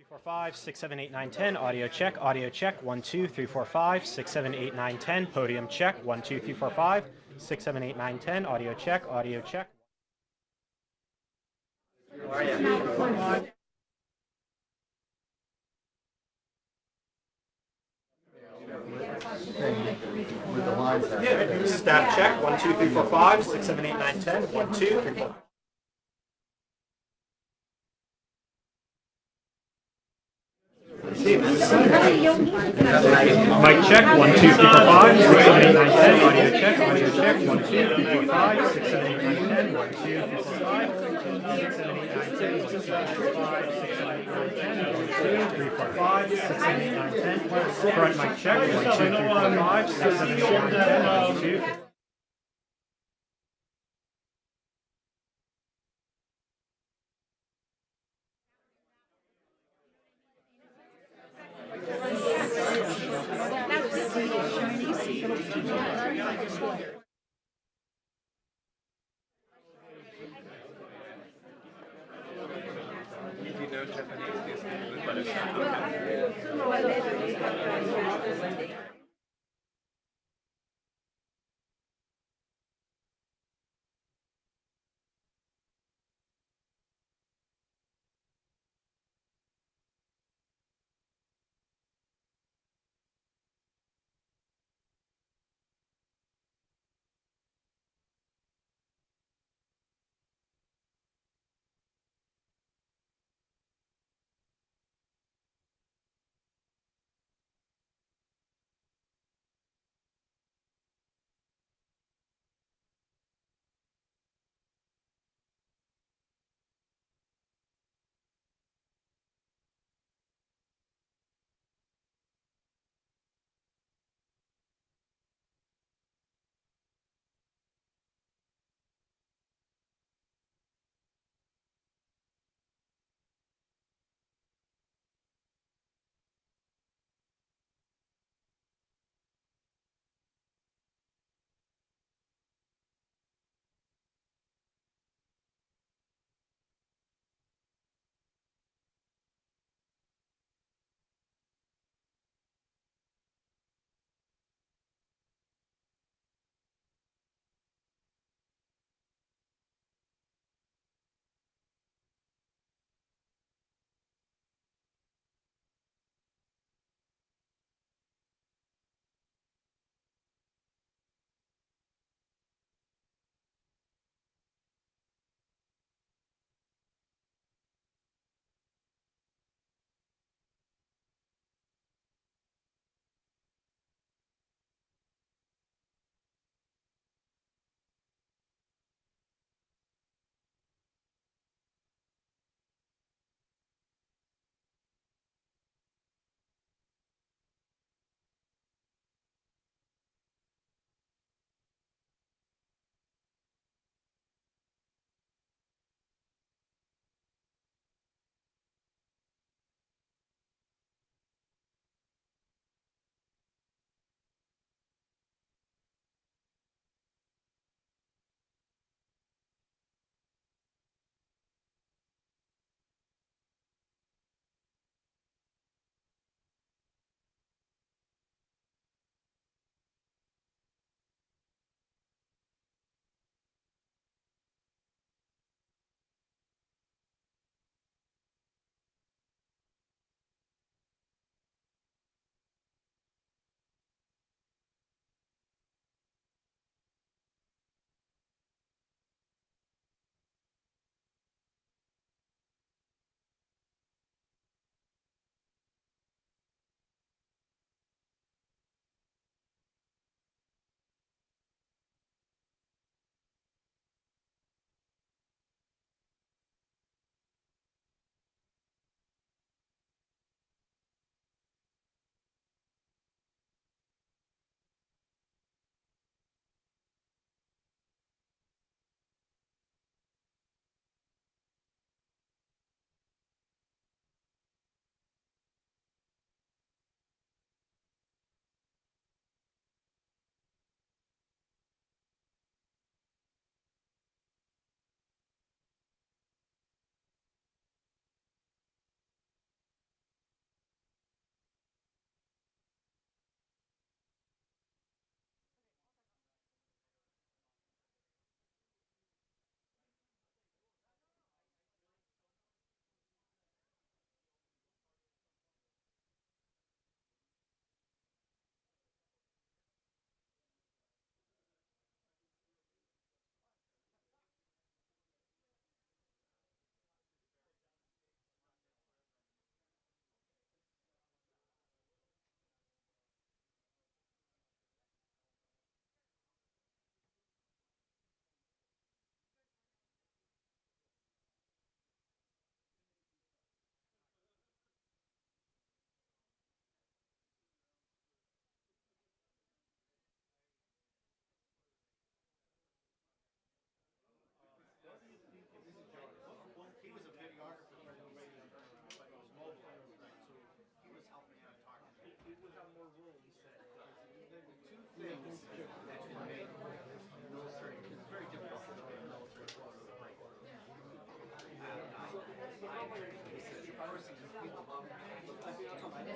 4, 5, 6, 7, 8, 9, 10. Audio check, audio check. 1, 2, 3, 4, 5, 6, 7, 8, 9, 10. Podium check. 1, 2, 3, 4, 5, 6, 7, 8, 9, 10. Audio check, audio check. With the lines there. Staff check. 1, 2, 3, 4, 5, 6, 7, 8, 9, 10. 1, 2, 3, 4. Mic check. 1, 2, 3, 4, 5, 6, 7, 8, 9, 10. Audio check, audio check. 1, 2, 3, 4, 5, 6, 7, 8, 9, 10. 1, 2, 3, 4, 5, 6, 7, 8, 9, 10. 1, 2, 3, 4, 5, 6, 7, 8, 9, 10. 1, 2, 3, 4, 5, 6, 7, 8, 9, 10. Front mic check. 1, 2, 3, 4, 5, 6, 7, 8, 9, 10. 1, 2.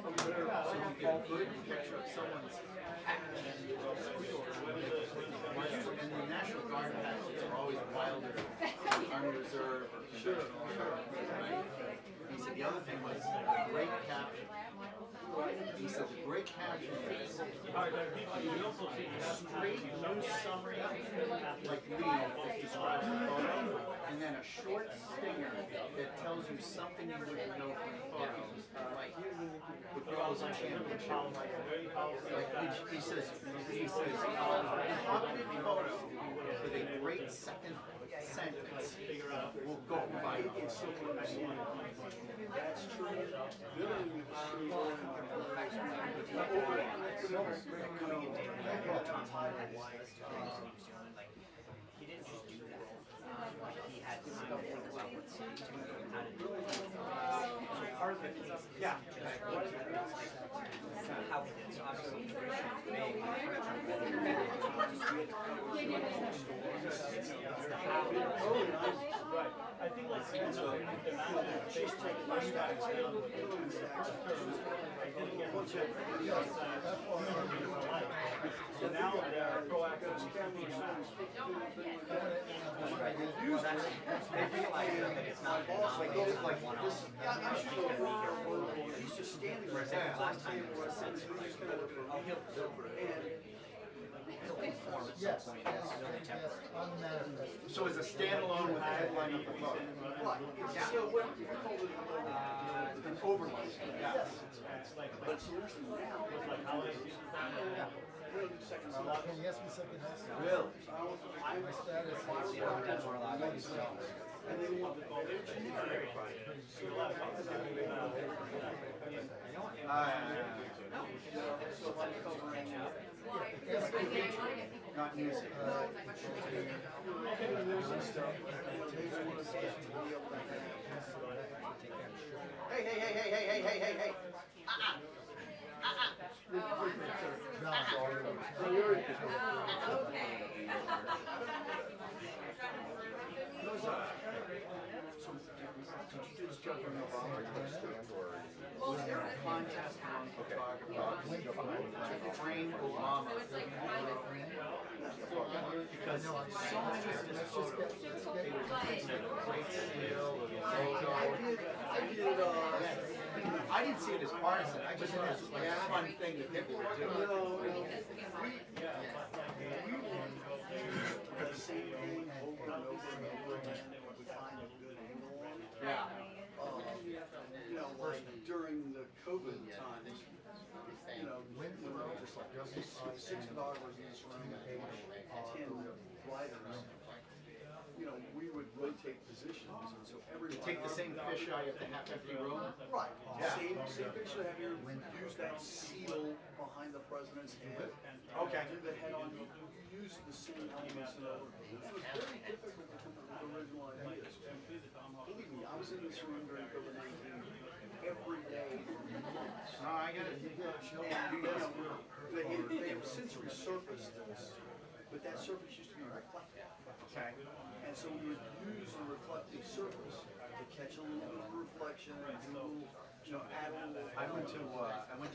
So you get a good picture of someone's patch. And the National Guard patches are always wilder, Army Reserve, or conventional, right? He said the other thing was a great caption. He said the great caption is straight news summary, like Lee describes the photo, and then a short stinger that tells you something you wouldn't know from the photo, like the girls in championship. Like he says, competent photo with a great second sentence will go viral. That's true. He didn't just do that. He had time to think about what to do, how to do it. So part of the case is just how he did it. So obviously, immigration is big. Right. I think like she's taking my stacks down with the stacks. I didn't get much of so now they're proactive. They realize that it's not like one-off. He's just standing Whereas there. last time it was a sense he'll conform at some point. It's only temporary. So it's a standalone with the headline of the photo. Right. It's still what we call it An overlay. yes. But seriously now, it's like how Can you ask me something else? Really? My status is You know, that's more allowed to use and they want to go there. Not music. Hey. So, did you do this job from Obama? Was there a contest among photographers to frame Obama? Because so many of his photos, they were taken at a great scale, with a photo. I didn't see it as partisan. I just thought it was like a fun thing that people would do. The same thing over and over again. We find a good angle on it. Yeah. You know, like during the COVID time, you know, when there were just like 6 photographers in this room and 10 writers, you know, we would rotate positions, and so everyone Take the same fisheye at the half-empty room. right, Yeah. same picture. Have you use that seal behind the president's head? Okay. Do the head on. You use the same elements. It was very difficult to come up with original ideas. Believe me, I was in this room during COVID-19 every day for months. No, I get it. And you know, they have since resurfaced this, but that surface used to be reflective. Okay. And so we would use the reflective surface to catch a little bit of reflection and do a little, you know, add a little. I went to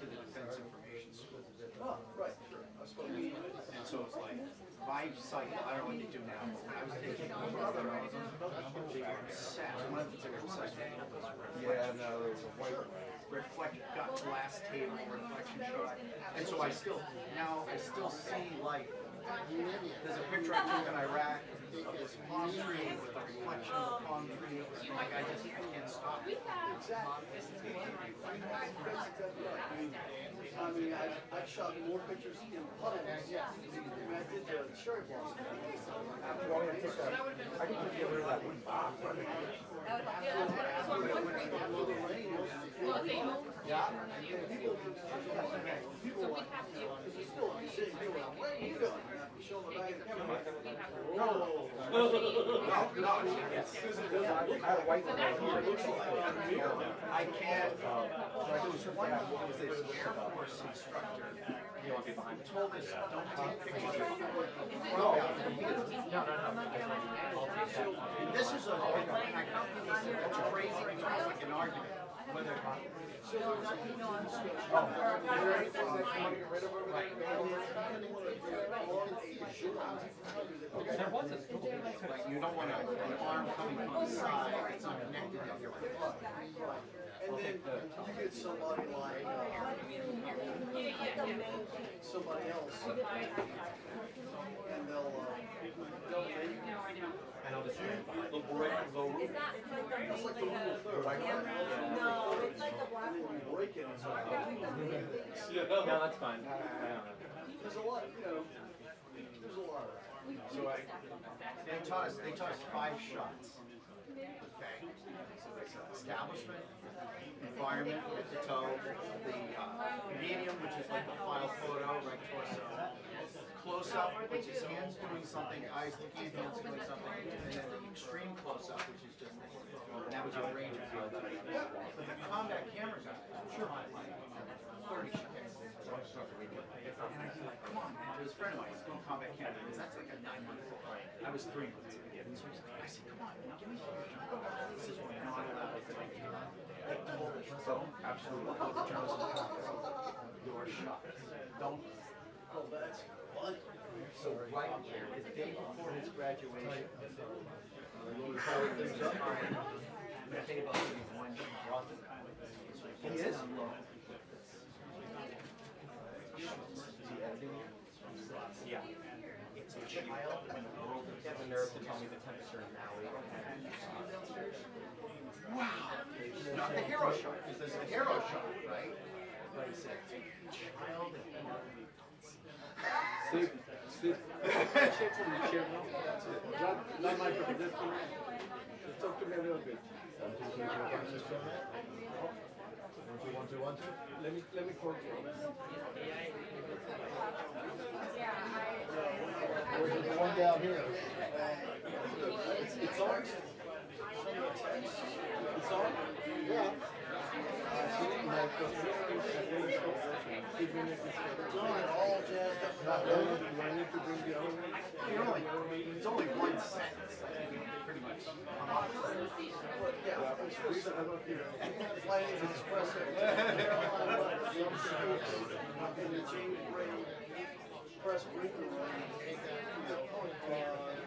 the Defense Information School. Oh, right, sure. I suppose. And so it's like, my site, I don't know what they do now, but when I was taking over, they were obsessed. One of the things they were obsessed with was no, there's a white got glass table reflection shot. And so I still see life. There's a picture I took in Iraq of this palm tree with the reflection of the palm tree. Like I can't stop it. I mean, I shot more pictures in puddles than I did the cherry blossom. I can get rid of that one box. Show the bag of camera. I can't. There was one was this Air Force instructor. Told us don't take pictures of and this is a, and I found this crazy, it's almost like an argument. Whether So there's a huge discussion. Is there anything that you want to get rid of over there? there was a school, like you don't want an arm coming from the side, it's not connected to your And then you get somebody like, somebody else, and they'll make I know this is the break go. Is that like the It's like the main, rule of third. no, it's like the black And then one. you break it, it's like, No, that's fine. there's a lot, there's a lot of that. So they taught us 5 shots. Okay. So it's establishment, environment with the toe, the medium, which is like the file photo, right torso. Close up, which is hands doing something, eyes looking at hands doing something, and then the extreme close up, which is just this. And that was your range of field. But the combat camera guy, I'm sure I like 30 shots. And I was like, come on, man. There was a friend of mine, he's going combat camera, because that's like a 9-month-old. I was 3 months. So I said, come on, man, give me some. This is what not allowed to do. They told us, don't absolutely put the journalism your shot. Don't. Oh, that's fun. So right here, the day before his graduation, I'm gonna tell you about one shot. He is? Yeah. It's a child when the world You have the nerve to tell me the temperature in Maui. wow. Not the hero shot, because there's the hero shot, right? But it's a child Steve, check from the chair now. Not microphone, just talk to me a little bit. 1, 2, 3, 4, 5, 6, 7, 8. 1, 2, 1, 2, 1, 2. Let me call you. There's the one down here. It's on. It's on? Yeah. It's on, all jazzed up. Not really. Do I need to bring the other one? it's only one sentence. I think we pretty much come up with it. But yeah, I'm sure I don't hear. Flying Express at Caroline, some scoops, and the James Gray press briefing run,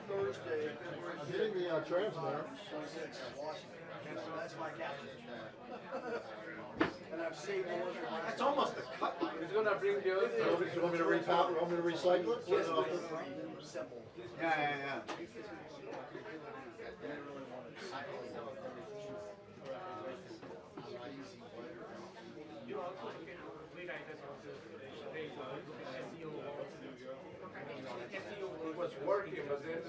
Thursday, February I'm hitting the transmitter. 26th, Washington. So that's my captain. And I've seen more than That's almost a cut. He's gonna bring the other. You want me to recycle it? Yes, simple. Yeah. It was working, but then.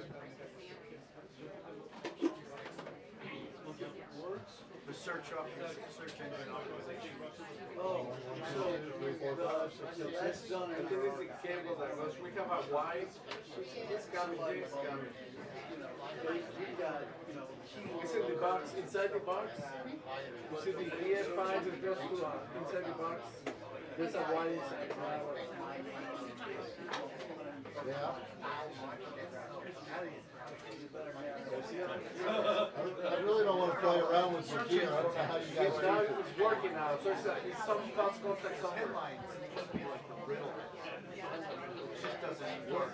The search engine optimization. Oh, so that's done I in think it's the cable that goes. We have a wide. It's coming. It's coming. we got, It's in the box. Inside the box. You see the EF5 is just inside the box. There's a wire inside. Yeah. I really don't want to play around with your gear. I don't know how you guys It's now do it. it's working now. So it's some thoughts contact somewhere. Headlines supposed to be like the riddle. It just doesn't work.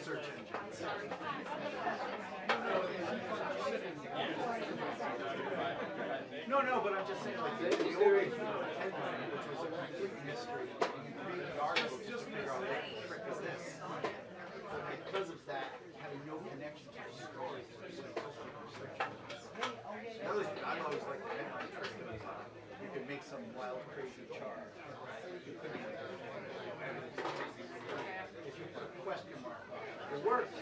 Search engines. No, but I'm just saying, like, the original headline, which was a complete mystery, and you read the article just to figure out what the frick is this. But because of that, having no connection to the story, it's like search engines. I've always liked the headline trick. You could make some wild, crazy chart. You could be like, if you put a question mark, it works.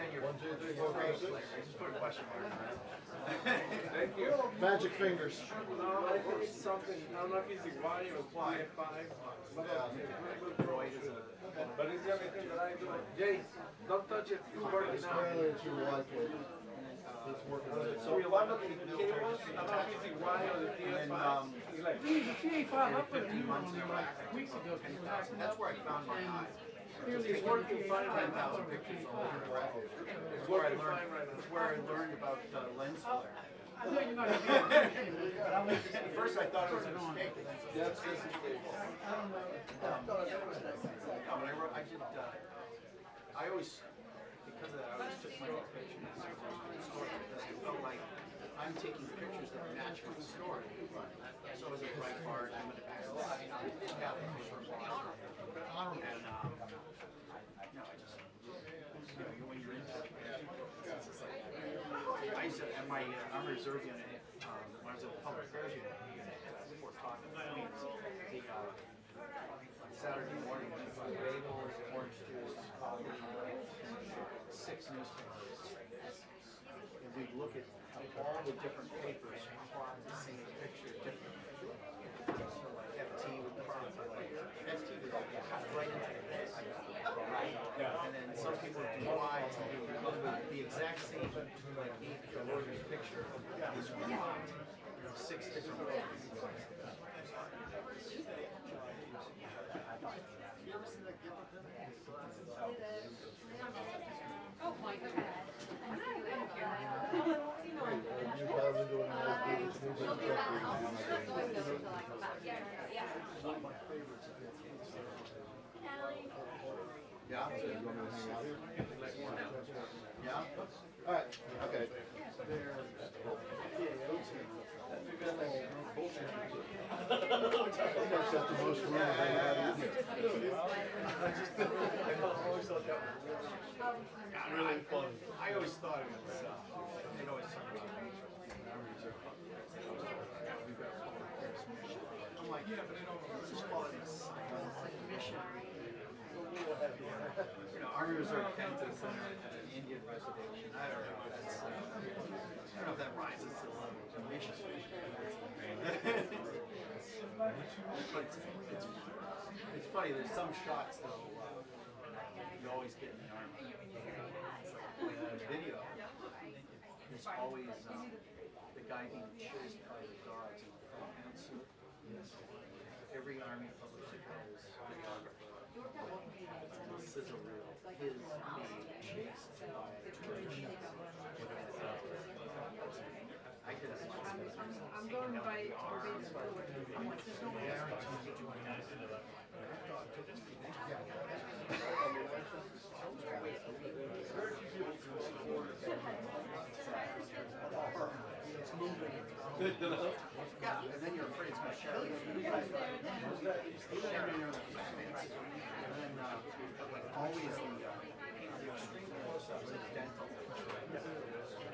Then you're 1, 2, 3, 4, 5, 6. just put a question mark. Thank you. Magic fingers. No, I think it's something. I don't know if it's the Y or EF5. But it's the only thing that I do. Jay, don't touch it. It's working now. Apparently it's your wife. It's working. So one of the cables, I don't know if it's the Y or the TF5. He's like, Weeks ago, That's where I found my eye. it's working fine right now. 10,000 pictures all over. It's working fine right now. It's where I learned about lens flare. At first I thought it was a mistake. That's just a mistake. No, but I did, I always, because of that, I always took my pictures of the story because I felt like I'm taking pictures that match with the story. So it was a bright bar, I'm in the back of the line, yeah, and, no, I just, when you're into it, it's just like, I used to, at my Army Reserve unit, when I was at the public affairs unit, before talking to Queens, Saturday morning, bagels, orange juice, coffee, 6 newspapers. And we'd look at all the different papers plot the same picture differently. So like FT would plot FT would cut right into the face. Right? And then some people would do Y, some people would do the exact same like the lawyer's picture was cropped 6 different ways. Oh my God. You probably doing all these Yeah? You want me to hang out here? Yeah? Alright, okay. That's the most room they have in here. Really fun. I always thought it was, they'd always talk about I'm like, let's just call it a mission. You know, Army Reserve Penton Center at an Indian reservation. I don't know. That's, I don't know if that rises to the level of mission. But it's funny. There's some shots though you always get in the Army. Like the video, there's always the guy being chased by the dogs in a full pantsuit. Every Army publisher has photographer. Sizzle reel. His being chased by Turkish. I did a I'm going by arms. It's moving. Yeah, and then you're afraid it's going to shatter. And then always the extreme close-ups of dental.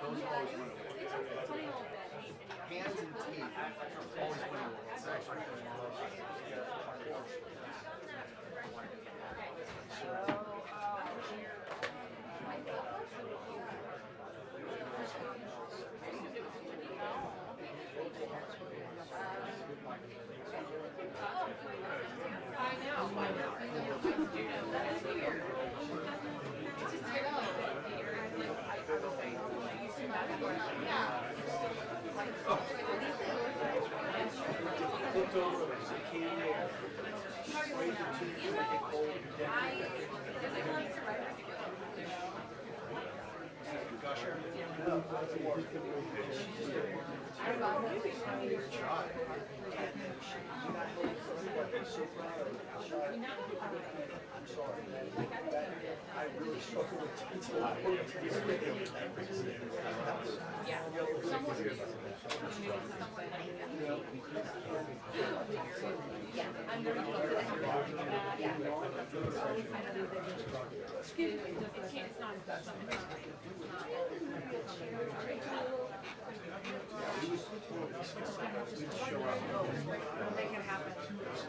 Those always win awards. Hands and teeth always win awards.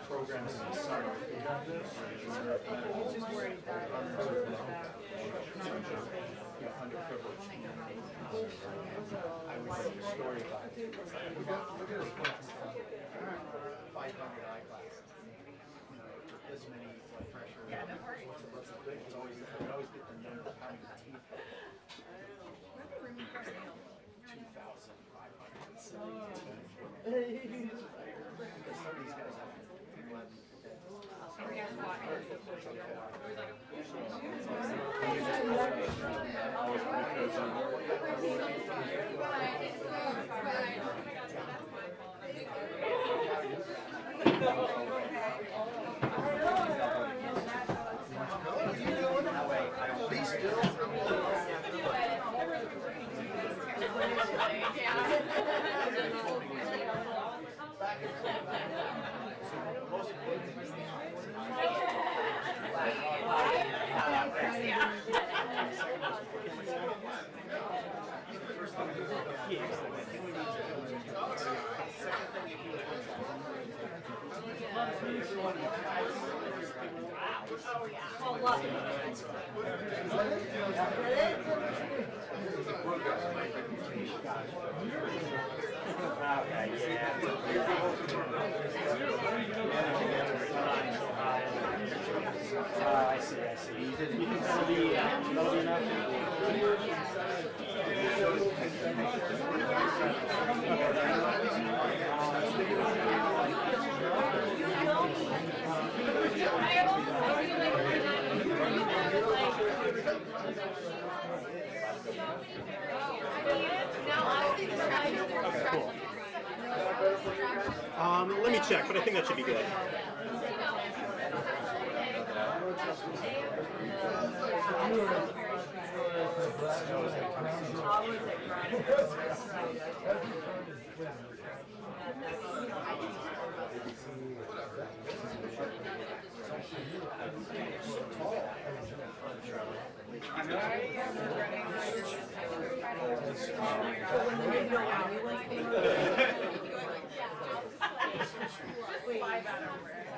Programs in the summer. Underprivileged communities. I would write a story about it. 500 eyeglasses. You know, this many blood pressure. Yeah, no worries. It's always, you always get the number how many teeth. 2,517. Because some of these guys have people have. I see, I see. You think that'll be enough? Let me check, but I think that should be good.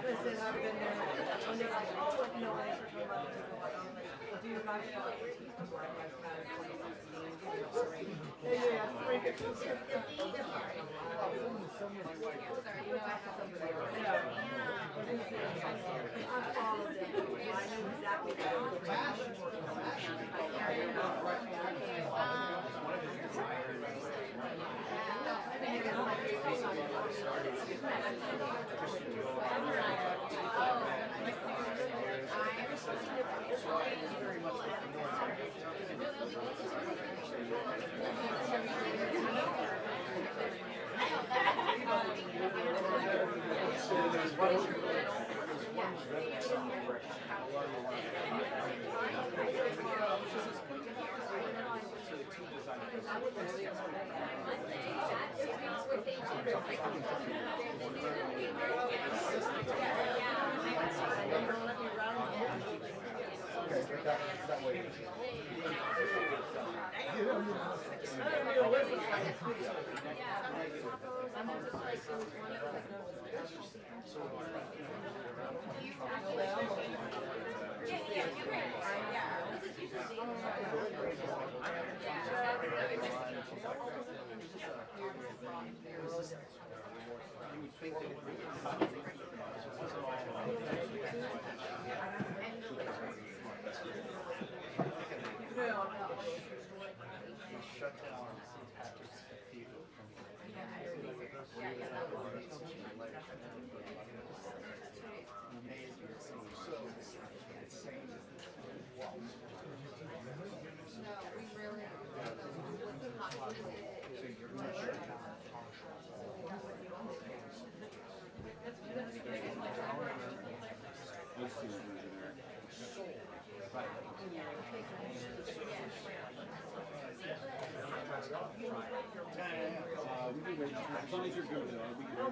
Listen, I've been there. And they're like, oh, what? No, I never told them to go out. I'm like, dude, my God, it's before I was mad at 2016. Yeah, sorry, you know, I have somebody else. I followed them. I knew exactly what As long as you're good, we can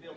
do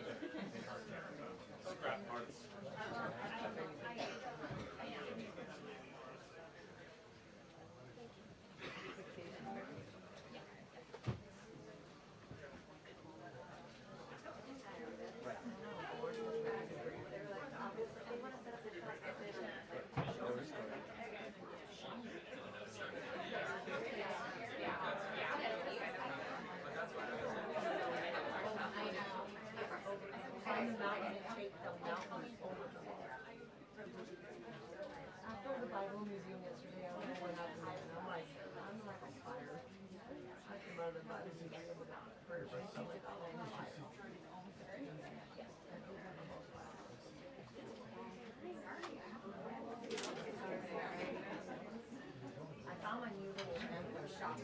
found my new little shop.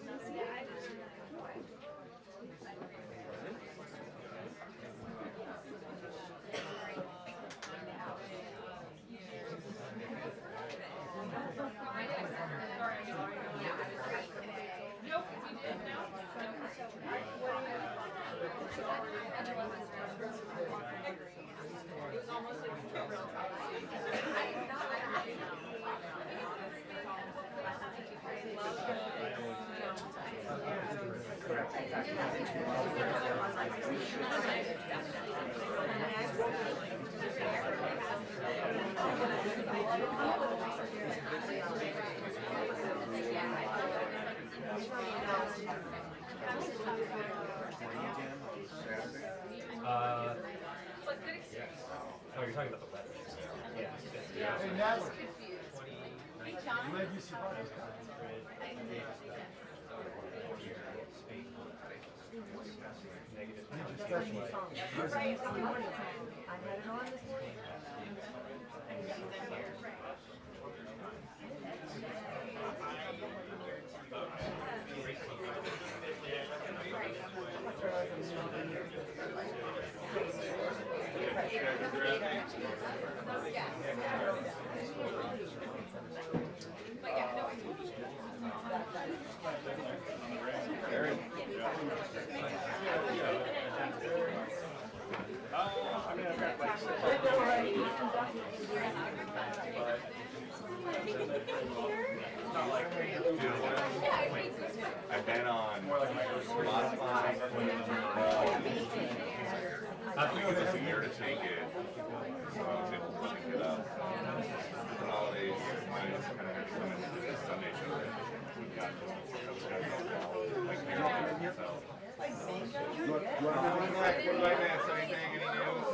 Oh, you're talking about the weather. Yeah. Hey, Natalie. You might be surprised. Negative. Right, good morning. I had it on this morning. I mean, I've got like I've been on Spotify. I think it took a year to take it, so I was able to pick it up. The holidays, mine was kind of had to come into the Sunday show. We've got like here, so. What miss? Anything? Any news?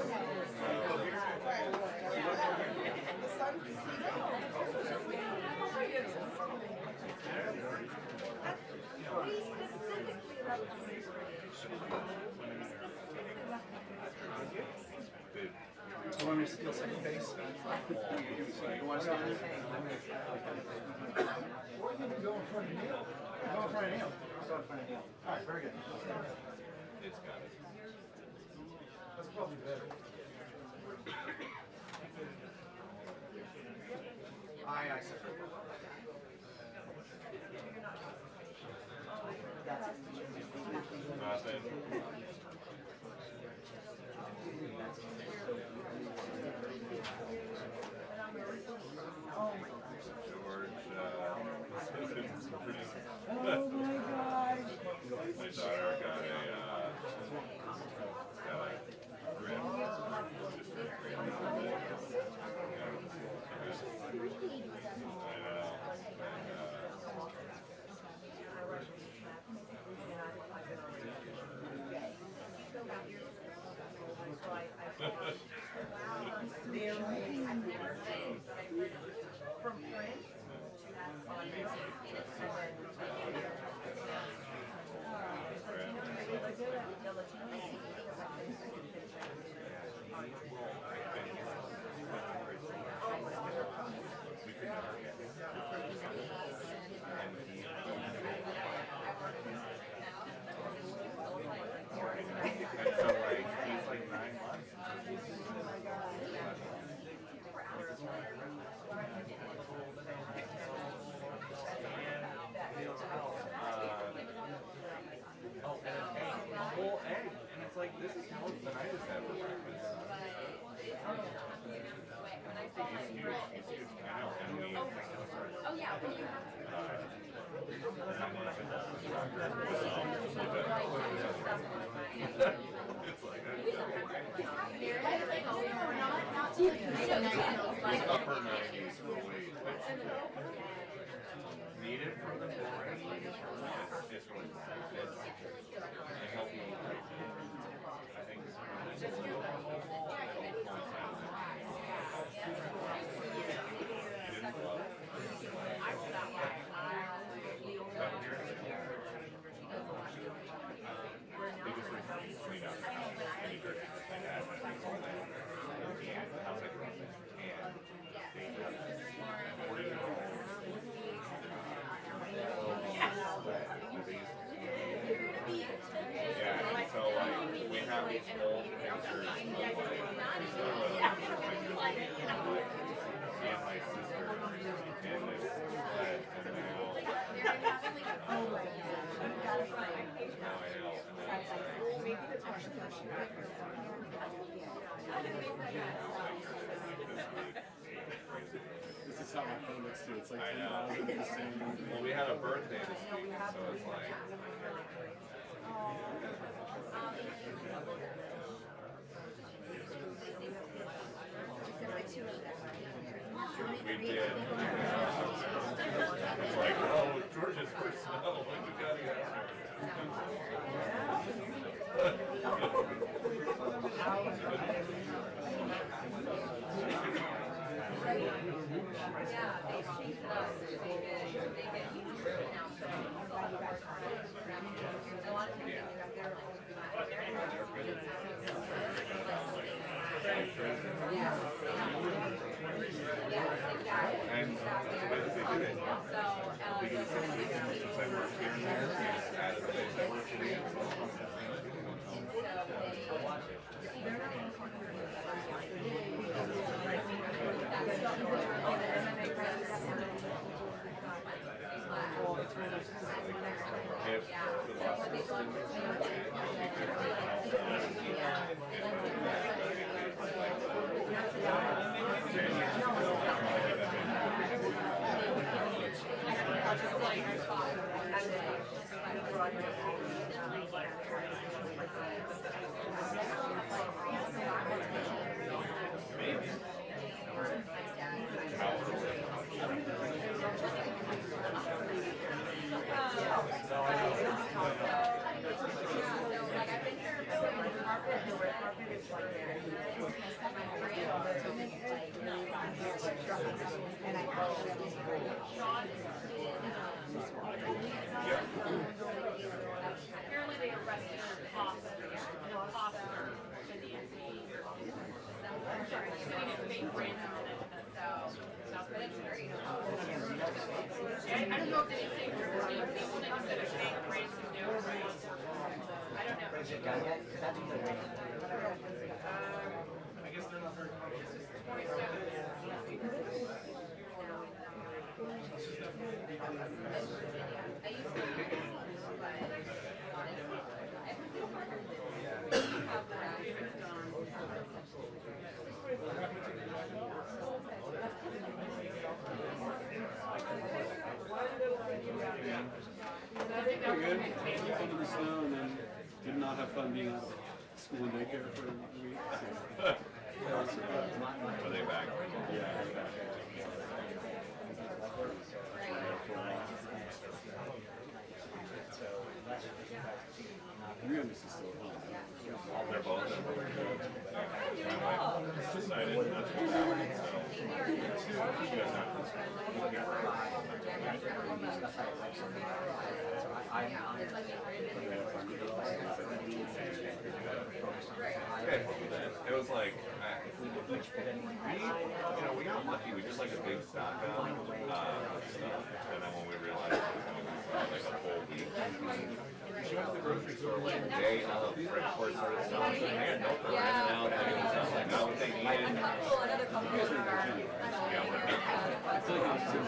Dude. You want me to steal second base? You want to steal it? Or you can go in front of Neil. Go in front of Neil. Go in front of Neil. All right, very good. It's got it. That's probably better. Aye, sir. Nothing. George, Oh my gosh. my daughter got a grip. Just a grip. I know. From Prince. And so like he's like 9 months. Oh, and an egg, a whole egg, and it's like this is more than I just had for breakfast. He's huge. I know, and we. Oh yeah, well you have It's like to. upper 90s for weight. Needed for the morning. It's really it helped me. I think didn't love. Biggest old pictures of like, me and my sister and this pet, and now I know. This is how my phone looks too. It's like I 10,000 know. the same. Well, we had a birthday this week, so it's like. We did. It's like, oh, George's first snow. We gotta get out. And the way that they did it, beginning of 6 weeks, since I worked here and there, they just added the days I worked in it. Apparently they arrested Foster for the I'm sorry, sitting at fake ransom in it. So but it's great. I don't know if they say they wanted to set a fake ransom note. I don't know. Is it done yet? Because that's what they're I guess they're not very conscious. Pretty good. Fun in the snow, and then did not have fun being at school and daycare for a week. Are they back? Yeah, they're back. Rihanna's is still at home. They're both at home. My wife decided not to go out, so she does not. It was like, we got lucky. We just like a big stock up stuff, and then when we realized it was going to be like a whole week, she went to the grocery store like the day of, right before it started snowing. So they had milk that ran it out, and stuff like that. What they needed. Yeah, I feel like it's too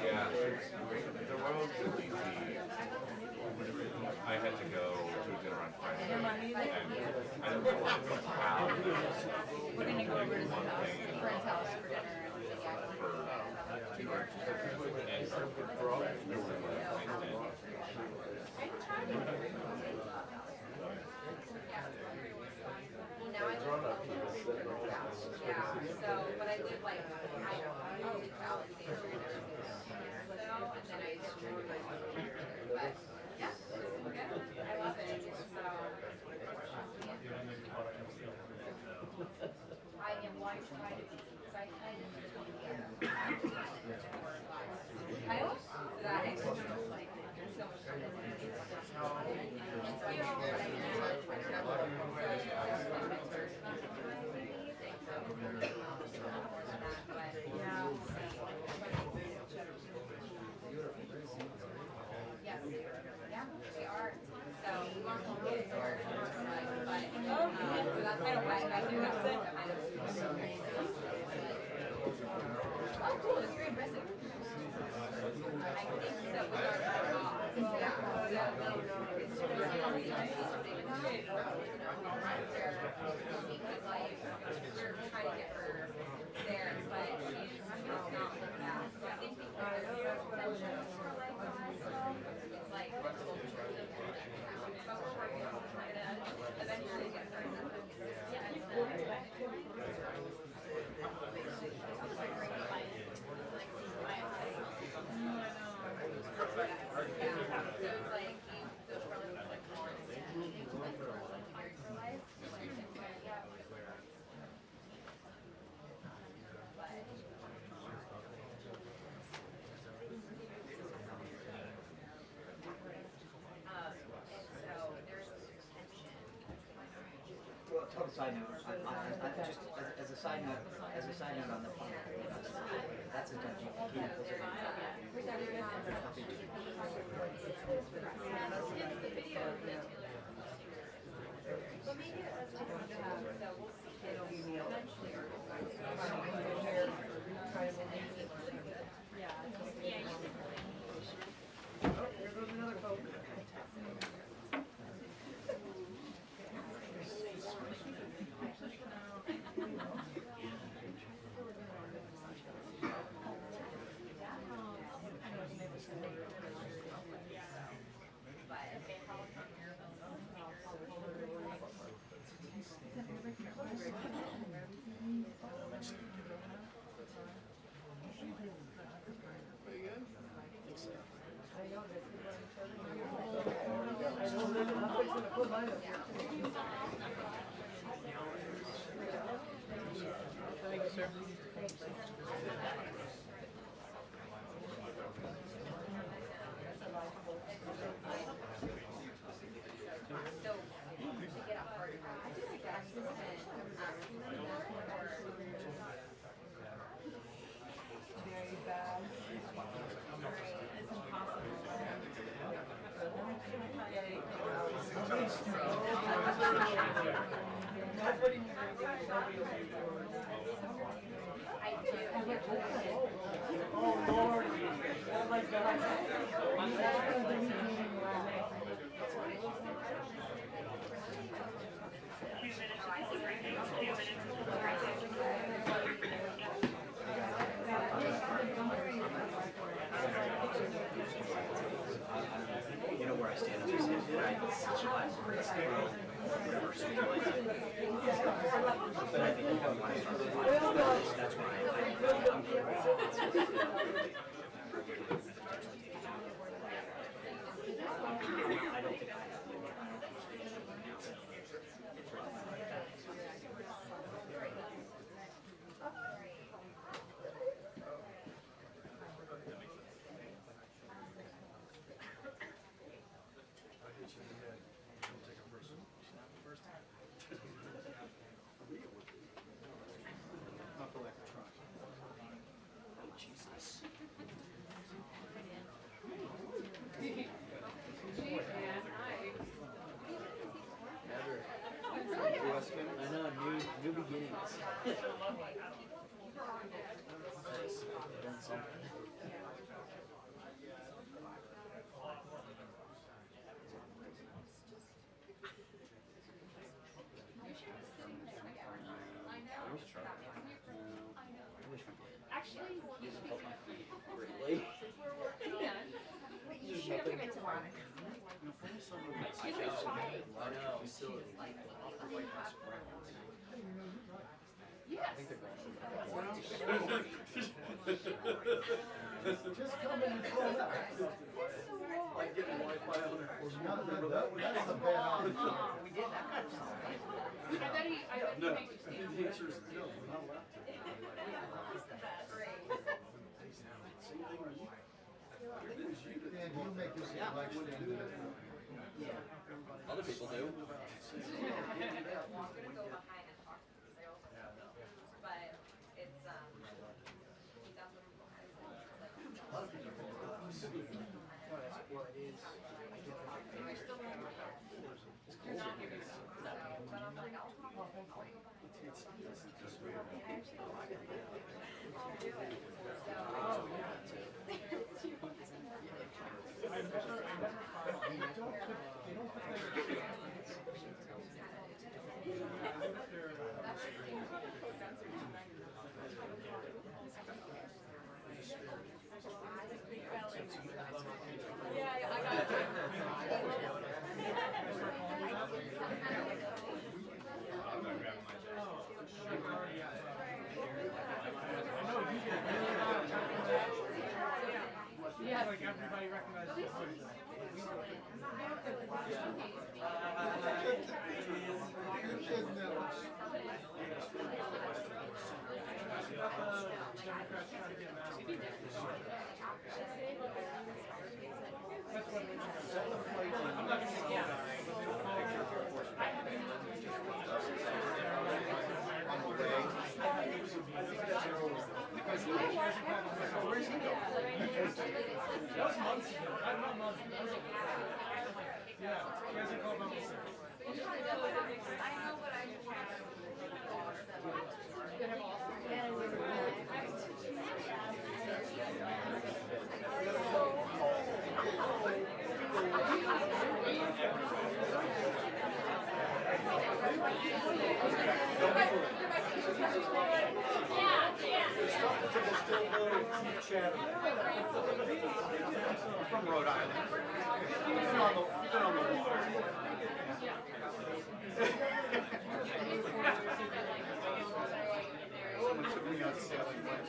yeah, the roads in DC, I had to go to a dinner on Friday night, and I didn't realize how We're gonna go over to some friend's house for dinner. Well, now I live yeah, so, but I live like, I moved to Alexandria and everything. So, and then I just moved my but yeah, I love it. So, I am like trying to be, because I kind of I also that extra like so much fun. But it's very impressive. I think so. Because like we're trying to get her there, but she's not like that. So I think because of potential for like it's like but we're trying to eventually get her. Well, total side note, I just as a side note, on the phone, that's a touchy. But maybe that's what we're gonna have, so we'll see. It'll be me eventually. Oh, here goes another Coke. Thank you, sir. So, to get a hard copy, I feel like that's just been asking them that, or Very bad. It's impossible. Oh Lord. Oh my God. You know where I stand, right? Whatever, so you like it. But I think you have one start. That's why I'm I don't think I have. Not for lack of trying. Jesus. I know, new beginnings. Done something. actually, Really? you should give it to Monica. I know. Yes. Just come in and pull that. Like getting Wi-Fi on it. That's a bad option. We did that kind of stuff. I bet he No, makes you stand. the answer is no, we're not allowed to. He's the best. Same thing with you. It was you that. Dan, you make this election. Other people do. Well, I'm gonna go behind and talk to the sales. But it's he does them behind. A lot of people do. Well, it is. I still won't work out. You're not giving it. But I'm like, I'll go. I'll do it. So From Rhode Island. You've been on the water. Someone took me out sailing one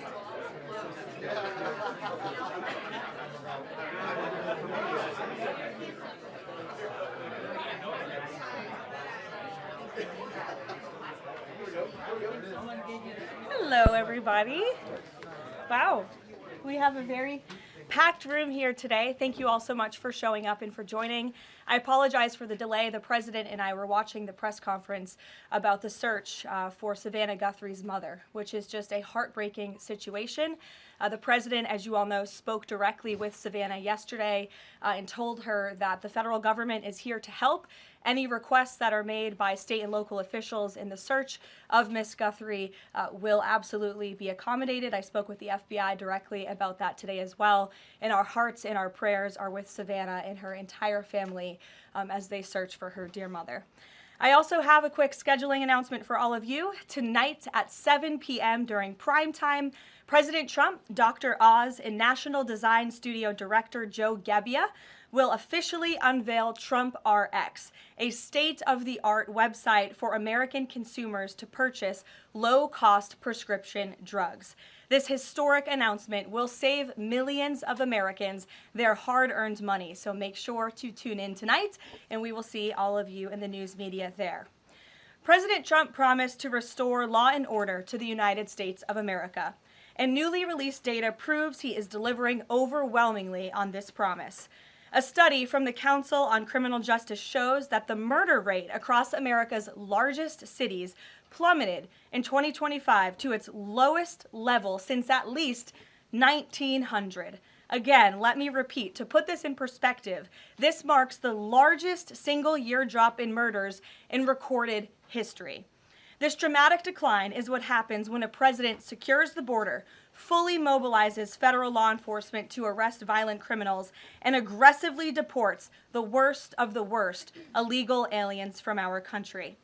Hello, everybody. Wow, we have a very packed room here today. Thank you all so much for showing up and for joining. I apologize for the delay. The president and I were watching the press conference about the search for Savannah Guthrie's mother, which is just a heartbreaking situation. The president, as you all know, spoke directly with Savannah yesterday and told her that the federal government is here to help. Any requests that are made by state and local officials in the search of Miss Guthrie will absolutely be accommodated. I spoke with the FBI directly about that today as well. And our hearts and our prayers are with Savannah and her entire family as they search for her dear mother. I also have a quick scheduling announcement for all of you. Tonight at 7 p.m. during prime time, President Trump, Dr. Oz, and National Design Studio Director Joe Gebbia will officially unveil Trump RX, a state-of-the-art website for American consumers to purchase low-cost prescription drugs. This historic announcement will save millions of Americans their hard-earned money, so make sure to tune in tonight, and we will see all of you in the news media there. President Trump promised to restore law and order to the United States of America, and newly released data proves he is delivering overwhelmingly on this promise. A study from the Council on Criminal Justice shows that the murder rate across America's largest cities plummeted in 2025 to its lowest level since at least 1900. Again, let me repeat, to put this in perspective, this marks the largest single-year drop in murders in recorded history. This dramatic decline is what happens when a president secures the border, fully mobilizes federal law enforcement to arrest violent criminals, and aggressively deports the worst of the worst illegal aliens from our country.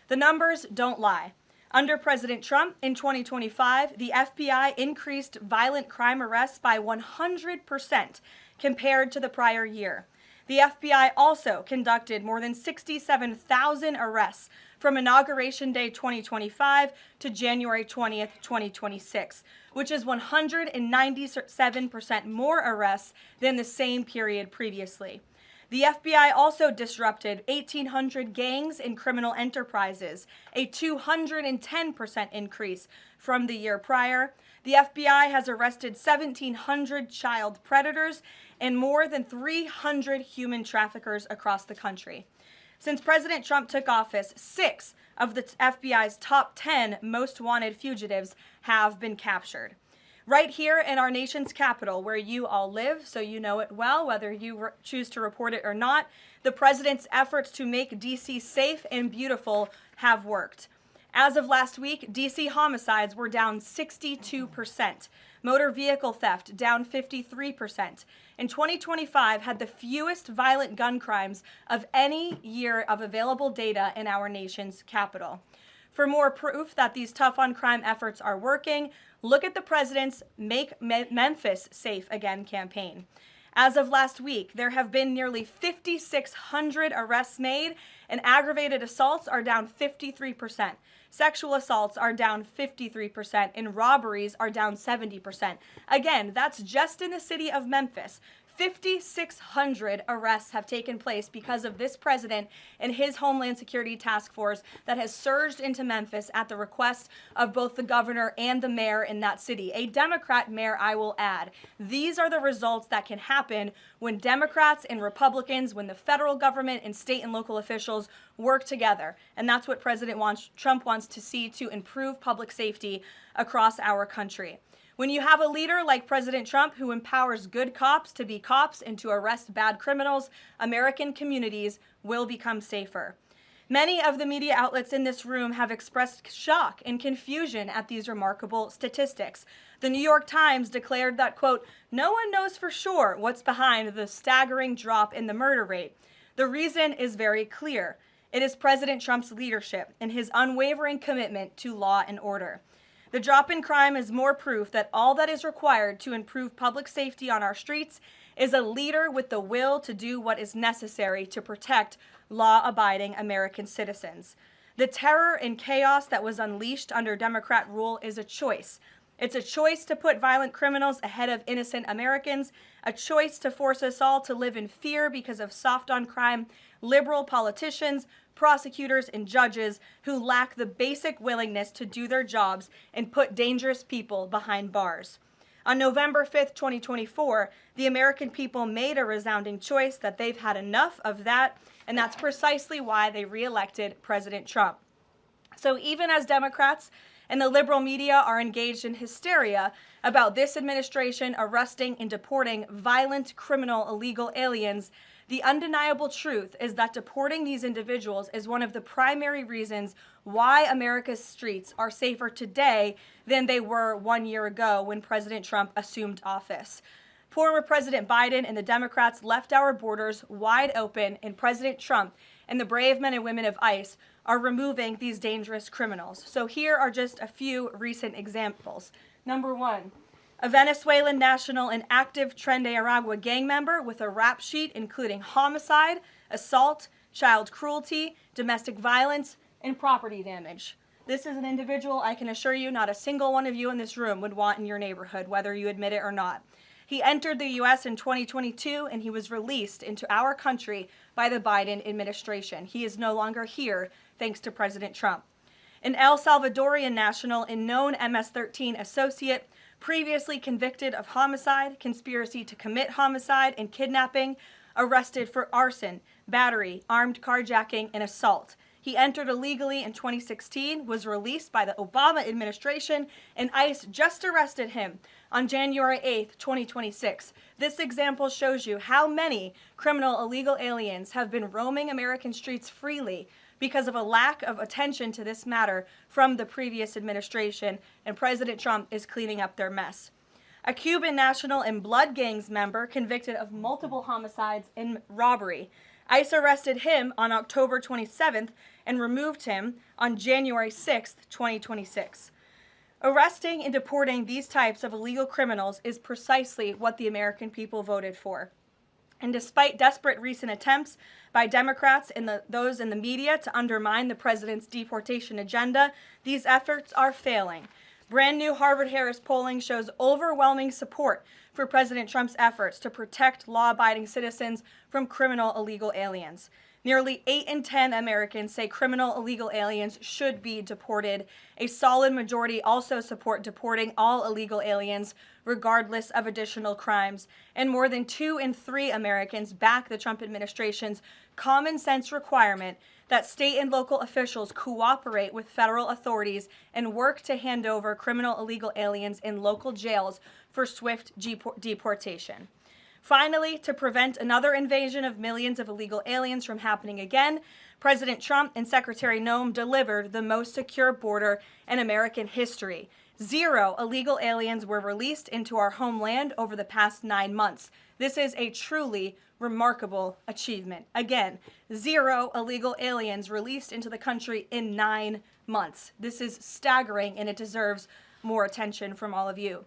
The numbers don't lie. Under President Trump in 2025, the FBI increased violent crime arrests by 100% compared to the prior year. The FBI also conducted more than 67,000 arrests from Inauguration Day 2025 to January 20th, 2026, which is 197% more arrests than the same period previously. The FBI also disrupted 1,800 gangs and criminal enterprises, a 210% increase from the year prior. The FBI has arrested 1,700 child predators and more than 300 human traffickers across the country. Since President Trump took office, 6 of the FBI's top 10 most wanted fugitives have been captured. Right here in our nation's capital, where you all live, so you know it well, whether you choose to report it or not, the president's efforts to make D.C. safe and beautiful have worked. As of last week, D.C. homicides were down 62%, motor vehicle theft down 53%, and 2025 had the fewest violent gun crimes of any year of available data in our nation's capital. For more proof that these tough-on-crime efforts are working, look at the president's Make Memphis Safe Again campaign. As of last week, there have been nearly 5,600 arrests made, and aggravated assaults are down 53%. Sexual assaults are down 53%, and robberies are down 70%. Again, that's just in the city of Memphis. 5,600 arrests have taken place because of this president and his Homeland Security Task Force that has surged into Memphis at the request of both the governor and the mayor in that city. A Democrat mayor, I will add. These are the results that can happen when Democrats and Republicans, when the federal government and state and local officials work together. And that's what Trump wants to see to improve public safety across our country. When you have a leader like President Trump who empowers good cops to be cops and to arrest bad criminals, American communities will become safer. Many of the media outlets in this room have expressed shock and confusion at these remarkable statistics. The New York Times declared that, quote, "No one knows for sure what's behind the staggering drop in the murder rate. The reason is very clear. It is President Trump's leadership and his unwavering commitment to law and order. The drop in crime is more proof that all that is required to improve public safety on our streets is a leader with the will to do what is necessary to protect law-abiding American citizens. The terror and chaos that was unleashed under Democrat rule is a choice. It's a choice to put violent criminals ahead of innocent Americans, a choice to force us all to live in fear because of soft-on-crime liberal politicians, prosecutors, and judges who lack the basic willingness to do their jobs and put dangerous people behind bars. On November 5th, 2024, the American people made a resounding choice that they've had enough of that, and that's precisely why they reelected President Trump. So even as Democrats and the liberal media are engaged in hysteria about this administration arresting and deporting violent, criminal, illegal aliens, the undeniable truth is that deporting these individuals is one of the primary reasons why America's streets are safer today than they were 1 year ago when President Trump assumed office. Former President Biden and the Democrats left our borders wide open, and President Trump and the brave men and women of ICE are removing these dangerous criminals. So here are just a few recent examples. Number one, a Venezuelan national and active Tren de Aragua gang member with a rap sheet including homicide, assault, child cruelty, domestic violence, and property damage. This is an individual I can assure you not a single one of you in this room would want in your neighborhood, whether you admit it or not. He entered the U.S. in 2022, and he was released into our country by the Biden administration. He is no longer here, thanks to President Trump. An El Salvadorian national and known MS-13 associate, previously convicted of homicide, conspiracy to commit homicide, and kidnapping, arrested for arson, battery, armed carjacking, and assault. He entered illegally in 2016, was released by the Obama administration, and ICE just arrested him on January 8th, 2026. This example shows you how many criminal illegal aliens have been roaming American streets freely because of a lack of attention to this matter from the previous administration, and President Trump is cleaning up their mess. A Cuban national and blood gangs member convicted of multiple homicides and robbery. ICE arrested him on October 27th and removed him on January 6th, 2026. Arresting and deporting these types of illegal criminals is precisely what the American people voted for. And despite desperate recent attempts by Democrats and those in the media to undermine the president's deportation agenda, these efforts are failing. Brand new Harvard-Harris polling shows overwhelming support for President Trump's efforts to protect law-abiding citizens from criminal illegal aliens. Nearly 8 in 10 Americans say criminal illegal aliens should be deported. A solid majority also support deporting all illegal aliens, regardless of additional crimes. And more than 2 in 3 Americans back the Trump administration's common sense requirement that state and local officials cooperate with federal authorities and work to hand over criminal illegal aliens in local jails for swift deportation. Finally, to prevent another invasion of millions of illegal aliens from happening again, President Trump and Secretary Noem delivered the most secure border in American history. 0 illegal aliens were released into our homeland over the past 9 months. This is a truly remarkable achievement. Again, 0 illegal aliens released into the country in 9 months. This is staggering, and it deserves more attention from all of you.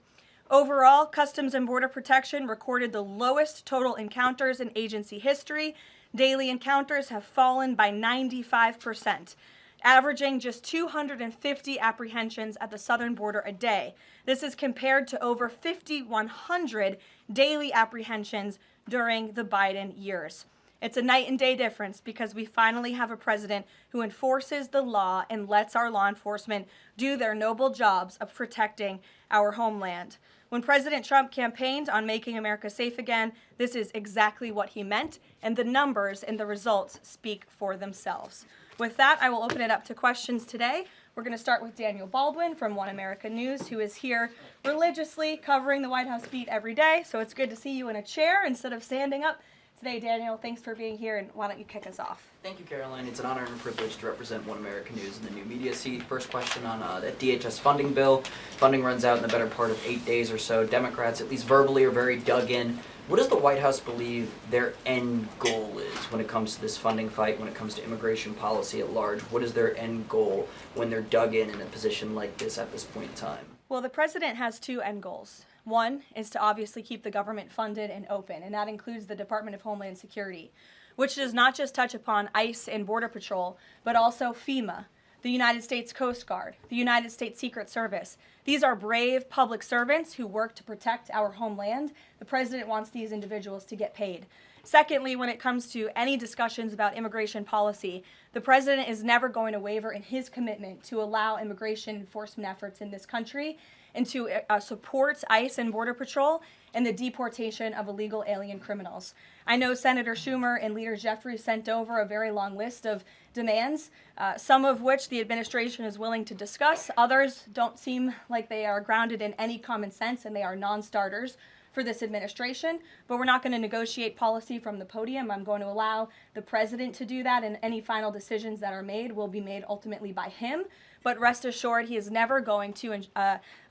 Overall, Customs and Border Protection recorded the lowest total encounters in agency history. Daily encounters have fallen by 95%, averaging just 250 apprehensions at the southern border a day. This is compared to over 5,100 daily apprehensions during the Biden years. It's a night and day difference because we finally have a president who enforces the law and lets our law enforcement do their noble jobs of protecting our homeland. When President Trump campaigned on making America safe again, this is exactly what he meant, and the numbers and the results speak for themselves. With that, I will open it up to questions today. We're going to start with Daniel Baldwin from One America News, who is here religiously covering the White House beat every day, so it's good to see you in a chair instead of standing up. Today, Daniel, thanks for being here, and why don't you kick us off? Thank you, Caroline. It's an honor and a privilege to represent One America News in the new media seat. First question on that DHS funding bill. Funding runs out in the better part of 8 days or so. Democrats, at least verbally, are very dug in. What does the White House believe their end goal is when it comes to this funding fight, when it comes to immigration policy at large? What is their end goal when they're dug in a position like this at this point in time? Well, the president has two end goals. One is to obviously keep the government funded and open, and that includes the Department of Homeland Security, which does not just touch upon ICE and Border Patrol, but also FEMA, the United States Coast Guard, the United States Secret Service. These are brave public servants who work to protect our homeland. The president wants these individuals to get paid. Secondly, when it comes to any discussions about immigration policy, the president is never going to waver in his commitment to allow immigration enforcement efforts in this country and to support ICE and Border Patrol and the deportation of illegal alien criminals. I know Senator Schumer and Leader Jeffries sent over a very long list of demands, some of which the administration is willing to discuss. Others don't seem like they are grounded in any common sense, and they are non-starters for this administration, but we're not going to negotiate policy from the podium. I'm going to allow the president to do that, and any final decisions that are made will be made ultimately by him. But rest assured, he is never going to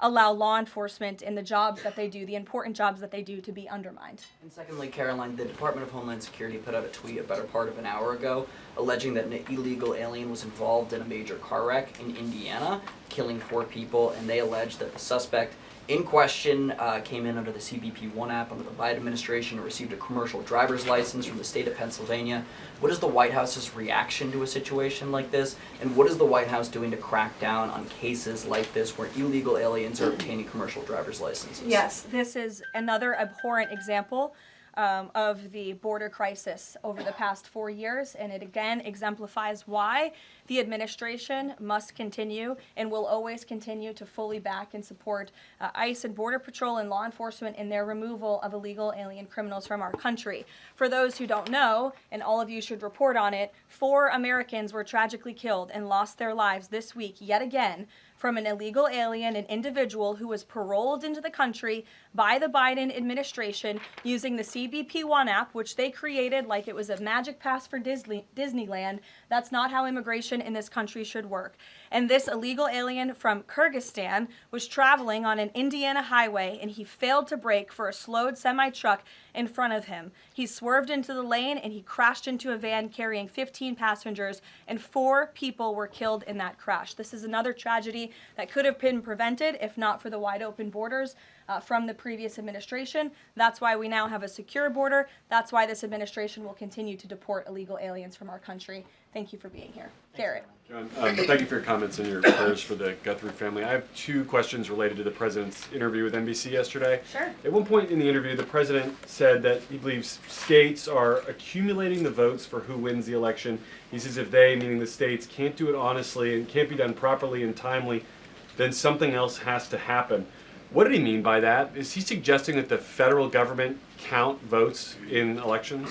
allow law enforcement in the jobs that they do, the important jobs that they do, to be undermined. And secondly, Caroline, the Department of Homeland Security put out a tweet a better part of an hour ago alleging that an illegal alien was involved in a major car wreck in Indiana, killing 4 people, and they allege that the suspect in question came in under the CBP One app under the Biden administration and received a commercial driver's license from the state of Pennsylvania. What is the White House's reaction to a situation like this? And what is the White House doing to crack down on cases like this where illegal aliens are obtaining commercial driver's licenses? Yes, this is another abhorrent example of the border crisis over the past 4 years, and it again exemplifies why the administration must continue and will always continue to fully back and support ICE and Border Patrol and law enforcement in their removal of illegal alien criminals from our country. For those who don't know, and all of you should report on it, 4 Americans were tragically killed and lost their lives this week yet again from an illegal alien, an individual who was paroled into the country by the Biden administration using the CBP One app, which they created like it was a magic pass for Disneyland. That's not how immigration in this country should work. And this illegal alien from Kyrgyzstan was traveling on an Indiana highway, and he failed to brake for a slowed semi-truck in front of him. He swerved into the lane, and he crashed into a van carrying 15 passengers, and 4 people were killed in that crash. This is another tragedy that could have been prevented if not for the wide open borders from the previous administration. That's why we now have a secure border. That's why this administration will continue to deport illegal aliens from our country. Thank you for being here. Garrett. John, thank you for your comments and your prayers for the Guthrie family. I have 2 questions related to the president's interview with NBC yesterday. Sure. At one point in the interview, the president said that he believes states are accumulating the votes for who wins the election. He says if they, meaning the states, can't do it honestly and can't be done properly and timely, then something else has to happen. What did he mean by that? Is he suggesting that the federal government count votes in elections?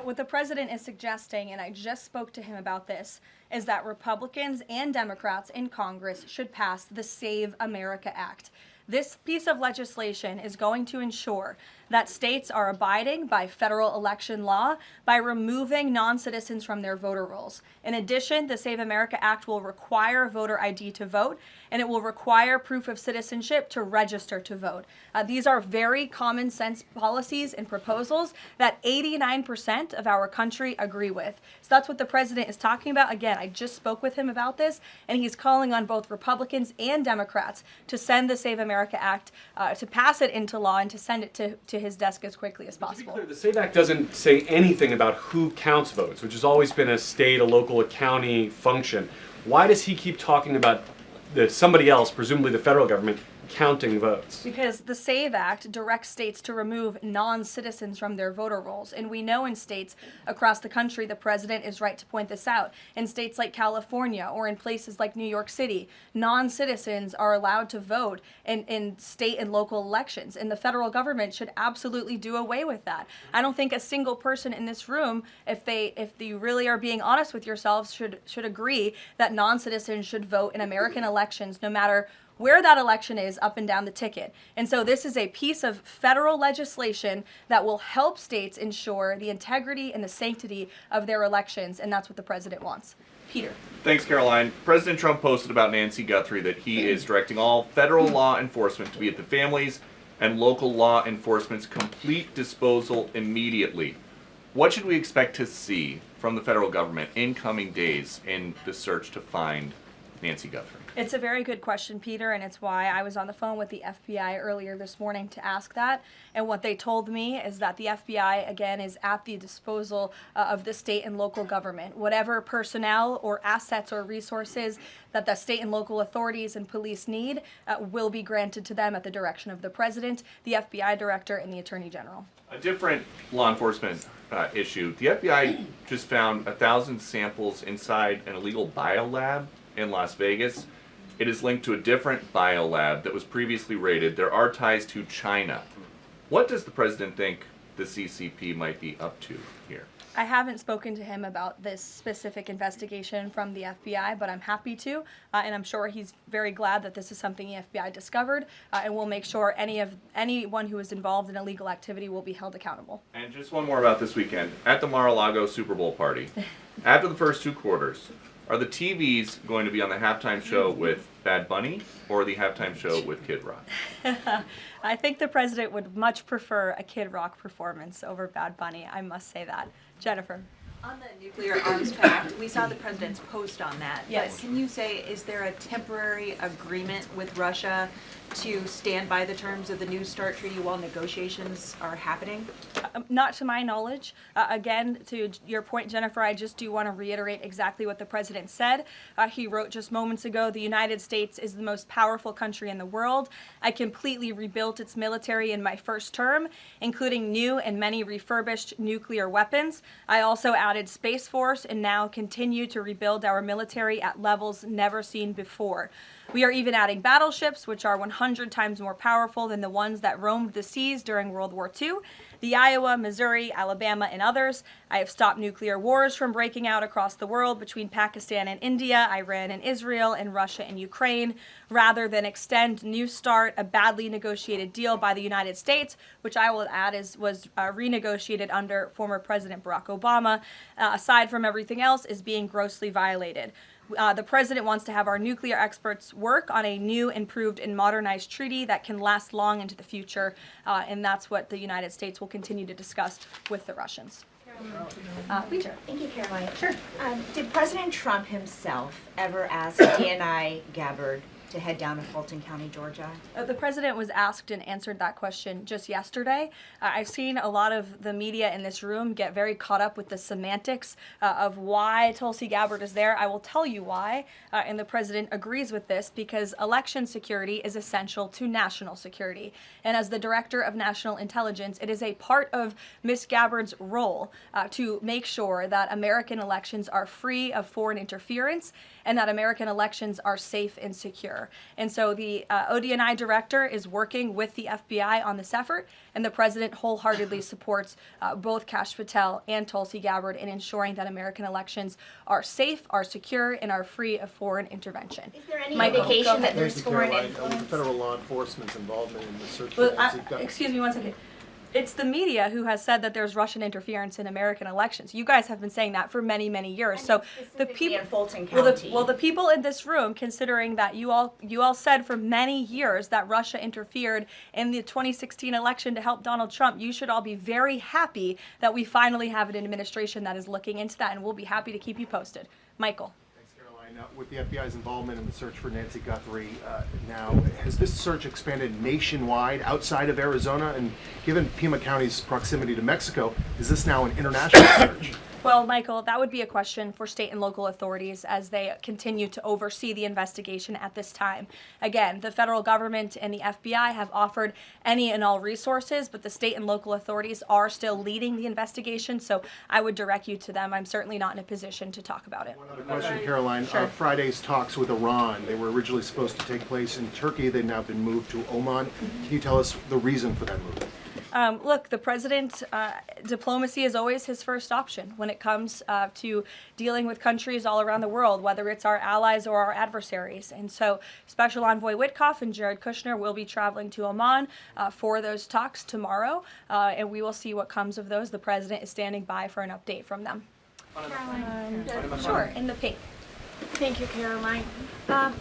What the president is suggesting, and I just spoke to him about this, is that Republicans and Democrats in Congress should pass the Save America Act. This piece of legislation is going to ensure that states are abiding by federal election law by removing non-citizens from their voter rolls. In addition, the Save America Act will require voter ID to vote, and it will require proof of citizenship to register to vote. These are very common sense policies and proposals that 89% of our country agree with. So that's what the president is talking about. Again, I just spoke with him about this, and he's calling on both Republicans and Democrats to send the Save America Act, to pass it into law and to send it to his desk as quickly as possible. To be clear, the SAVE Act doesn't say anything about who counts votes, which has always been a state, a local, a county function. Why does he keep talking about somebody else, presumably the federal government, counting votes? Because the SAVE Act directs states to remove non-citizens from their voter rolls. And we know in states across the country, the president is right to point this out. In states like California or in places like New York City, non-citizens are allowed to vote in state and local elections. And the federal government should absolutely do away with that. I don't think a single person in this room, if you really are being honest with yourselves, should agree that non-citizens should vote in American elections, no matter where that election is up and down the ticket. And so this is a piece of federal legislation that will help states ensure the integrity and the sanctity of their elections, and that's what the president wants. Peter. Thanks, Caroline. President Trump posted about Nancy Guthrie that he is directing all federal law enforcement to be at the families and local law enforcement's complete disposal immediately. What should we expect to see from the federal government in coming days in the search to find Nancy Guthrie? It's a very good question, Peter, and it's why I was on the phone with the FBI earlier this morning to ask that. And what they told me is that the FBI, again, is at the disposal of the state and local government. Whatever personnel or assets or resources that the state and local authorities and police need will be granted to them at the direction of the president, the FBI director, and the attorney general. A different law enforcement issue. The FBI just found 1,000 samples inside an illegal biolab in Las Vegas. It is linked to a different biolab that was previously raided. There are ties to China. What does the president think the CCP might be up to here? I haven't spoken to him about this specific investigation from the FBI, but I'm happy to, and I'm sure he's very glad that this is something the FBI discovered, and we'll make sure anyone who is involved in illegal activity will be held accountable. And just one more about this weekend. At the Mar-a-Lago Super Bowl party, after the first 2 quarters, are the TVs going to be on the halftime show with Bad Bunny or the halftime show with Kid Rock? I think the president would much prefer a Kid Rock performance over Bad Bunny, I must say that. Jennifer. On the nuclear arms pact, we saw the president's post on that. Yes. But can you say, is there a temporary agreement with Russia to stand by the terms of the New START treaty while negotiations are happening? Not to my knowledge. Again, to your point, Jennifer, I just do want to reiterate exactly what the president said. He wrote just moments ago, the United States is the most powerful country in the world. I completely rebuilt its military in my first term, including new and many refurbished nuclear weapons. I also added Space Force and now continue to rebuild our military at levels never seen before. We are even adding battleships, which are 100 times more powerful than the ones that roamed the seas during World War II. The Iowa, Missouri, Alabama, and others. I have stopped nuclear wars from breaking out across the world between Pakistan and India, Iran and Israel, and Russia and Ukraine, rather than extend New START, a badly negotiated deal by the United States, which I will add was renegotiated under former President Barack Obama, aside from everything else, is being grossly violated. The president wants to have our nuclear experts work on a new, improved, and modernized treaty that can last long into the future, and that's what the United States will continue to discuss with the Russians. Peter. Thank you, Caroline. Sure. Did President Trump himself ever ask DNI Gabbard to head down to Fulton County, Georgia? The president was asked and answered that question just yesterday. I've seen a lot of the media in this room get very caught up with the semantics of why Tulsi Gabbard is there. I will tell you why, and the president agrees with this, because election security is essential to national security. And as the director of national intelligence, it is a part of Ms. Gabbard's role to make sure that American elections are free of foreign interference and that American elections are safe and secure. And so the ODNI director is working with the FBI on this effort, and the president wholeheartedly supports both Kash Patel and Tulsi Gabbard in ensuring that American elections are safe, are secure, and are free of foreign intervention. Is there any Michael, indication that Thank there's you, foreign Caroline. influence? Federal law enforcement's involvement in the search for Well, Nancy Guthrie. excuse me one second. It's the media who has said that there's Russian interference in American elections. You guys have been saying that for many, many years. So the people in Fulton County. well, the people in this room, considering that you all said for many years that Russia interfered in the 2016 election to help Donald Trump, you should all be very happy that we finally have an administration that is looking into that, and we'll be happy to keep you posted. Michael. With the FBI's involvement in the search for Nancy Guthrie now, has this search expanded nationwide outside of Arizona? And given Pima County's proximity to Mexico, is this now an international search? Well, Michael, that would be a question for state and local authorities as they continue to oversee the investigation at this time. Again, the federal government and the FBI have offered any and all resources, but the state and local authorities are still leading the investigation, so I would direct you to them. I'm certainly not in a position to talk about it. Another question, Karoline. Sure. Friday's talks with Iran, they were originally supposed to take place in Turkey. They've now been moved to Oman. Can you tell us the reason for that move? Look, the president, diplomacy is always his first option when it comes to dealing with countries all around the world, whether it's our allies or our adversaries. And so Special Envoy Witkoff and Jared Kushner will be traveling to Oman for those talks tomorrow, and we will see what comes of those. The president is standing by for an update from them. Sure, in the pink. Thank you, Caroline.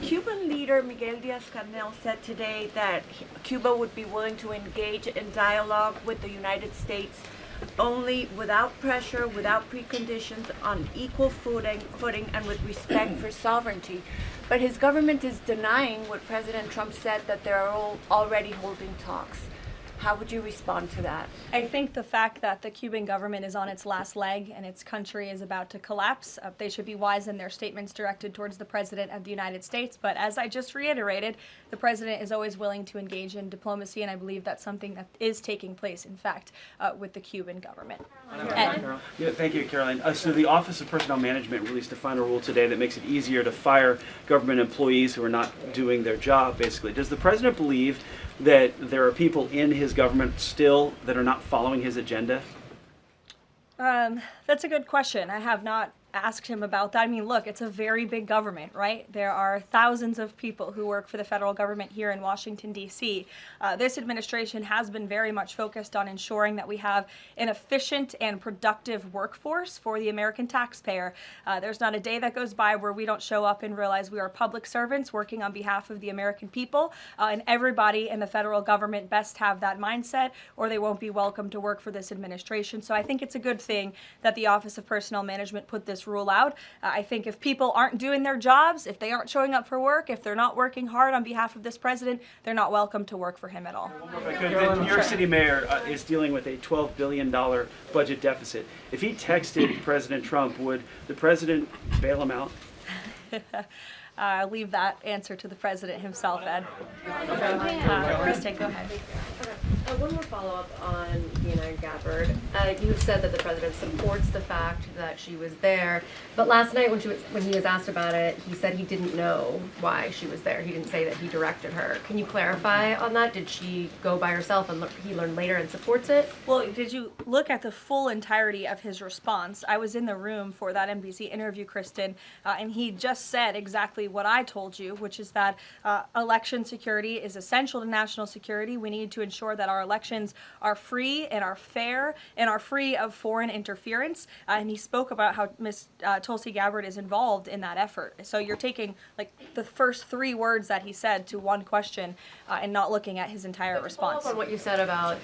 Cuban leader Miguel Diaz-Canel said today that Cuba would be willing to engage in dialogue with the United States only without pressure, without preconditions, on equal footing and with respect for sovereignty. But his government is denying what President Trump said, that they are already holding talks. How would you respond to that? I think the fact that the Cuban government is on its last leg and its country is about to collapse, they should be wise in their statements directed towards the President of the United States. But as I just reiterated, the President is always willing to engage in diplomacy, and I believe that's something that is taking place, in fact, with the Cuban government. Ed. Yeah, thank you, Caroline. So the Office of Personnel Management released a final rule today that makes it easier to fire government employees who are not doing their job, basically. Does the President believe that there are people in his government still that are not following his agenda? That's a good question. I have not asked him about that. I mean, look, it's a very big government, right? There are thousands of people who work for the federal government here in Washington, D.C. This administration has been very much focused on ensuring that we have an efficient and productive workforce for the American taxpayer. There's not a day that goes by where we don't show up and realize we are public servants working on behalf of the American people, and everybody in the federal government best have that mindset, or they won't be welcome to work for this administration. So I think it's a good thing that the Office of Personnel Management put this rule out. I think if people aren't doing their jobs, if they aren't showing up for work, if they're not working hard on behalf of this president, they're not welcome to work for him at all. The New York City mayor is dealing with a $12 billion budget deficit. If he texted President Trump, would the president bail him out? I'll leave that answer to the president himself, Ed. Kristen, go ahead. One more follow-up on Karoline Gabbard. You said that the president supports the fact that she was there, but last night when he was asked about it, he said he didn't know why she was there. He didn't say that he directed her. Can you clarify on that? Did she go by herself and he learned later and supports it? Well, did you look at the full entirety of his response? I was in the room for that NBC interview, Kristen, and he just said exactly what I told you, which is that election security is essential to national security. We need to ensure that our elections are free and are fair and are free of foreign interference. And he spoke about how Ms. Tulsi Gabbard is involved in that effort. So you're taking like the first 3 words that he said to one question and not looking at his entire response. Follow up on what you said about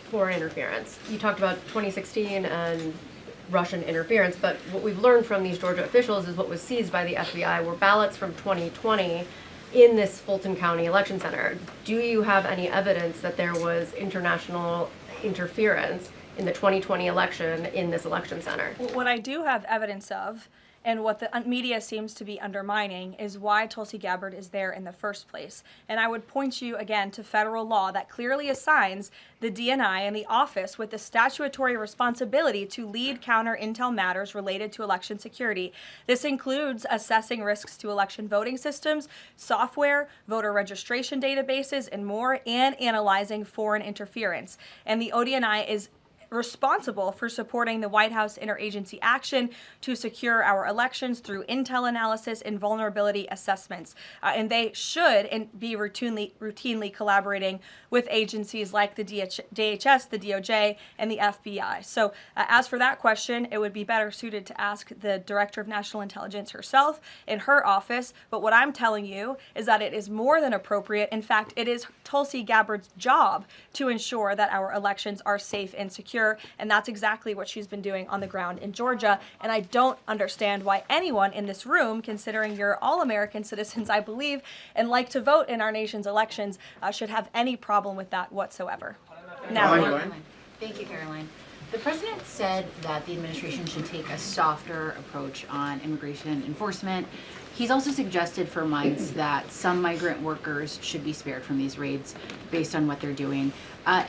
foreign interference. You talked about 2016 and Russian interference, but what we've learned from these Georgia officials is what was seized by the FBI were ballots from 2020 in this Fulton County election center. Do you have any evidence that there was international interference in the 2020 election in this election center? What I do have evidence of, and what the media seems to be undermining, is why Tulsi Gabbard is there in the first place. And I would point you again to federal law that clearly assigns the DNI and the office with the statutory responsibility to lead counter intel matters related to election security. This includes assessing risks to election voting systems, software, voter registration databases, and more, and analyzing foreign interference. And the ODNI is responsible for supporting the White House interagency action to secure our elections through intel analysis and vulnerability assessments. And they should be routinely collaborating with agencies like the DHS, the DOJ, and the FBI. So as for that question, it would be better suited to ask the Director of National Intelligence herself in her office. But what I'm telling you is that it is more than appropriate. In fact, it is Tulsi Gabbard's job to ensure that our elections are safe and secure. And that's exactly what she's been doing on the ground in Georgia. And I don't understand why anyone in this room, considering you're all American citizens, I believe, and like to vote in our nation's elections, should have any problem with that whatsoever. Now, thank you, Caroline. The president said that the administration should take a softer approach on immigration enforcement. He's also suggested for months that some migrant workers should be spared from these raids based on what they're doing.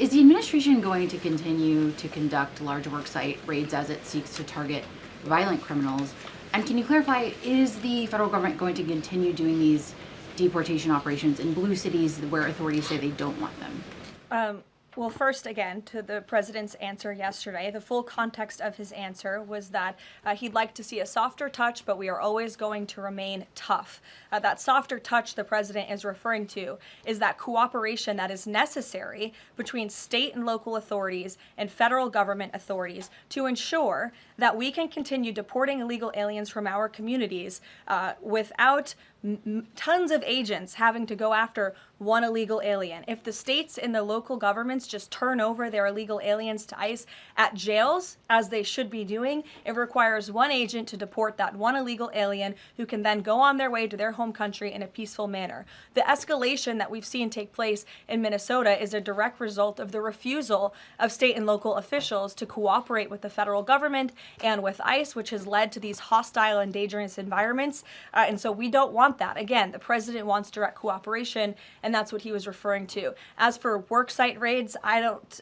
Is the administration going to continue to conduct large worksite raids as it seeks to target violent criminals? And can you clarify, is the federal government going to continue doing these deportation operations in blue cities where authorities say they don't want them? Well, first, again, to the president's answer yesterday, the full context of his answer was that he'd like to see a softer touch, but we are always going to remain tough. That softer touch the president is referring to is that cooperation that is necessary between state and local authorities and federal government authorities to ensure that we can continue deporting illegal aliens from our communities without tons of agents having to go after one illegal alien. If the states and the local governments just turn over their illegal aliens to ICE at jails, as they should be doing, it requires one agent to deport that one illegal alien who can then go on their way to their home country in a peaceful manner. The escalation that we've seen take place in Minnesota is a direct result of the refusal of state and local officials to cooperate with the federal government and with ICE, which has led to these hostile and dangerous environments. And so we don't want that. Again, the president wants direct cooperation, and that's what he was referring to. As for worksite raids, I don't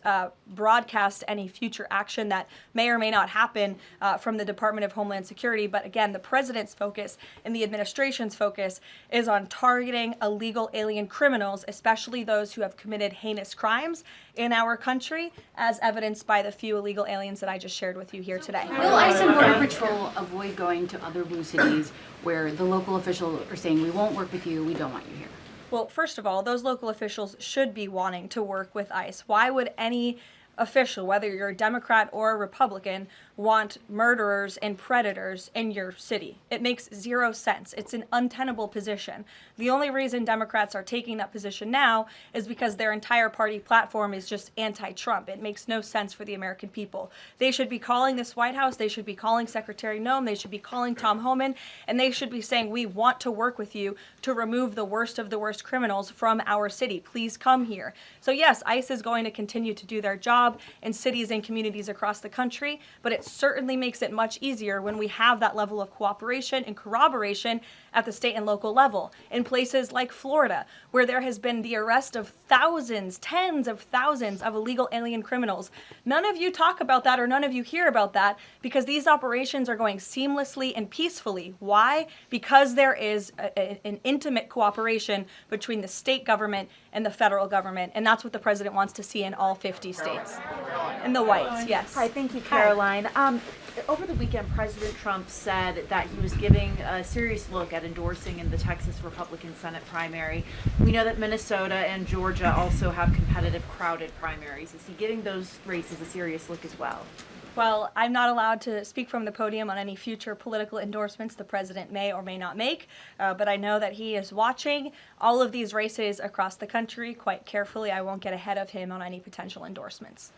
broadcast any future action that may or may not happen from the Department of Homeland Security. But again, the president's focus and the administration's focus is on targeting illegal alien criminals, especially those who have committed heinous crimes in our country, as evidenced by the few illegal aliens that I just shared with you here today. Will ICE and Border Patrol avoid going to other blue cities where the local officials are saying, we won't work with you, we don't want you here? Well, first of all, those local officials should be wanting to work with ICE. Why would any official, whether you're a Democrat or a Republican, want murderers and predators in your city? It makes zero sense. It's an untenable position. The only reason Democrats are taking that position now is because their entire party platform is just anti-Trump. It makes no sense for the American people. They should be calling this White House, they should be calling Secretary Noem, they should be calling Tom Homan, and they should be saying, we want to work with you to remove the worst of the worst criminals from our city. Please come here. So yes, ICE is going to continue to do their job in cities and communities across the country, but it certainly makes it much easier when we have that level of cooperation and corroboration at the state and local level. In places like Florida, where there has been the arrest of thousands, tens of thousands of illegal alien criminals. None of you talk about that or none of you hear about that because these operations are going seamlessly and peacefully. Why? Because there is an intimate cooperation between the state government and the federal government, and that's what the president wants to see in all 50 states. In the whites, yes. Hi, thank you, Karoline. Over the weekend, President Trump said that he was giving a serious look at endorsing in the Texas Republican Senate primary. We know that Minnesota and Georgia also have competitive, crowded primaries. Is he giving those races a serious look as well? Well, I'm not allowed to speak from the podium on any future political endorsements the president may or may not make, but I know that he is watching all of these races across the country quite carefully. I won't get ahead of him on any potential endorsements.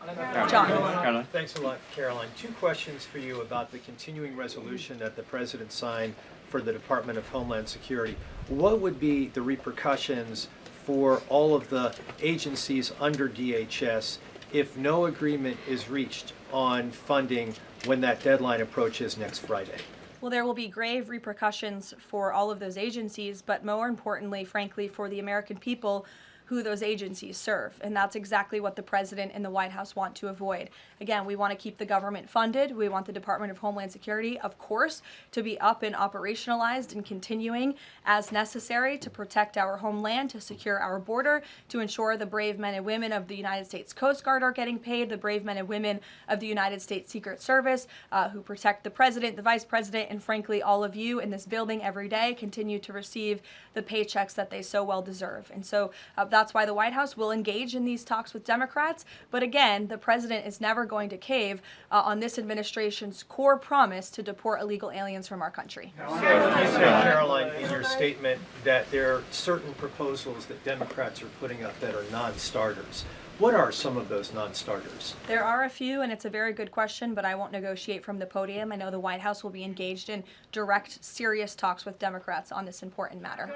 John. Thanks a lot, Caroline. Two questions for you about the continuing resolution that the president signed for the Department of Homeland Security. What would be the repercussions for all of the agencies under DHS if no agreement is reached on funding when that deadline approaches next Friday? Well, there will be grave repercussions for all of those agencies, but more importantly, frankly, for the American people who those agencies serve. And that's exactly what the president and the White House want to avoid. Again, we want to keep the government funded. We want the Department of Homeland Security, of course, to be up and operationalized and continuing as necessary to protect our homeland, to secure our border, to ensure the brave men and women of the United States Coast Guard are getting paid, the brave men and women of the United States Secret Service who protect the president, the vice president, and frankly, all of you in this building every day continue to receive the paychecks that they so well deserve. And so that's why the White House will engage in these talks with Democrats. But again, the president is never going to cave on this administration's core promise to deport illegal aliens from our country. You said, Caroline, in your statement that there are certain proposals that Democrats are putting up that are non-starters. What are some of those non-starters? There are a few, and it's a very good question, but I won't negotiate from the podium. I know the White House will be engaged in direct, serious talks with Democrats on this important matter.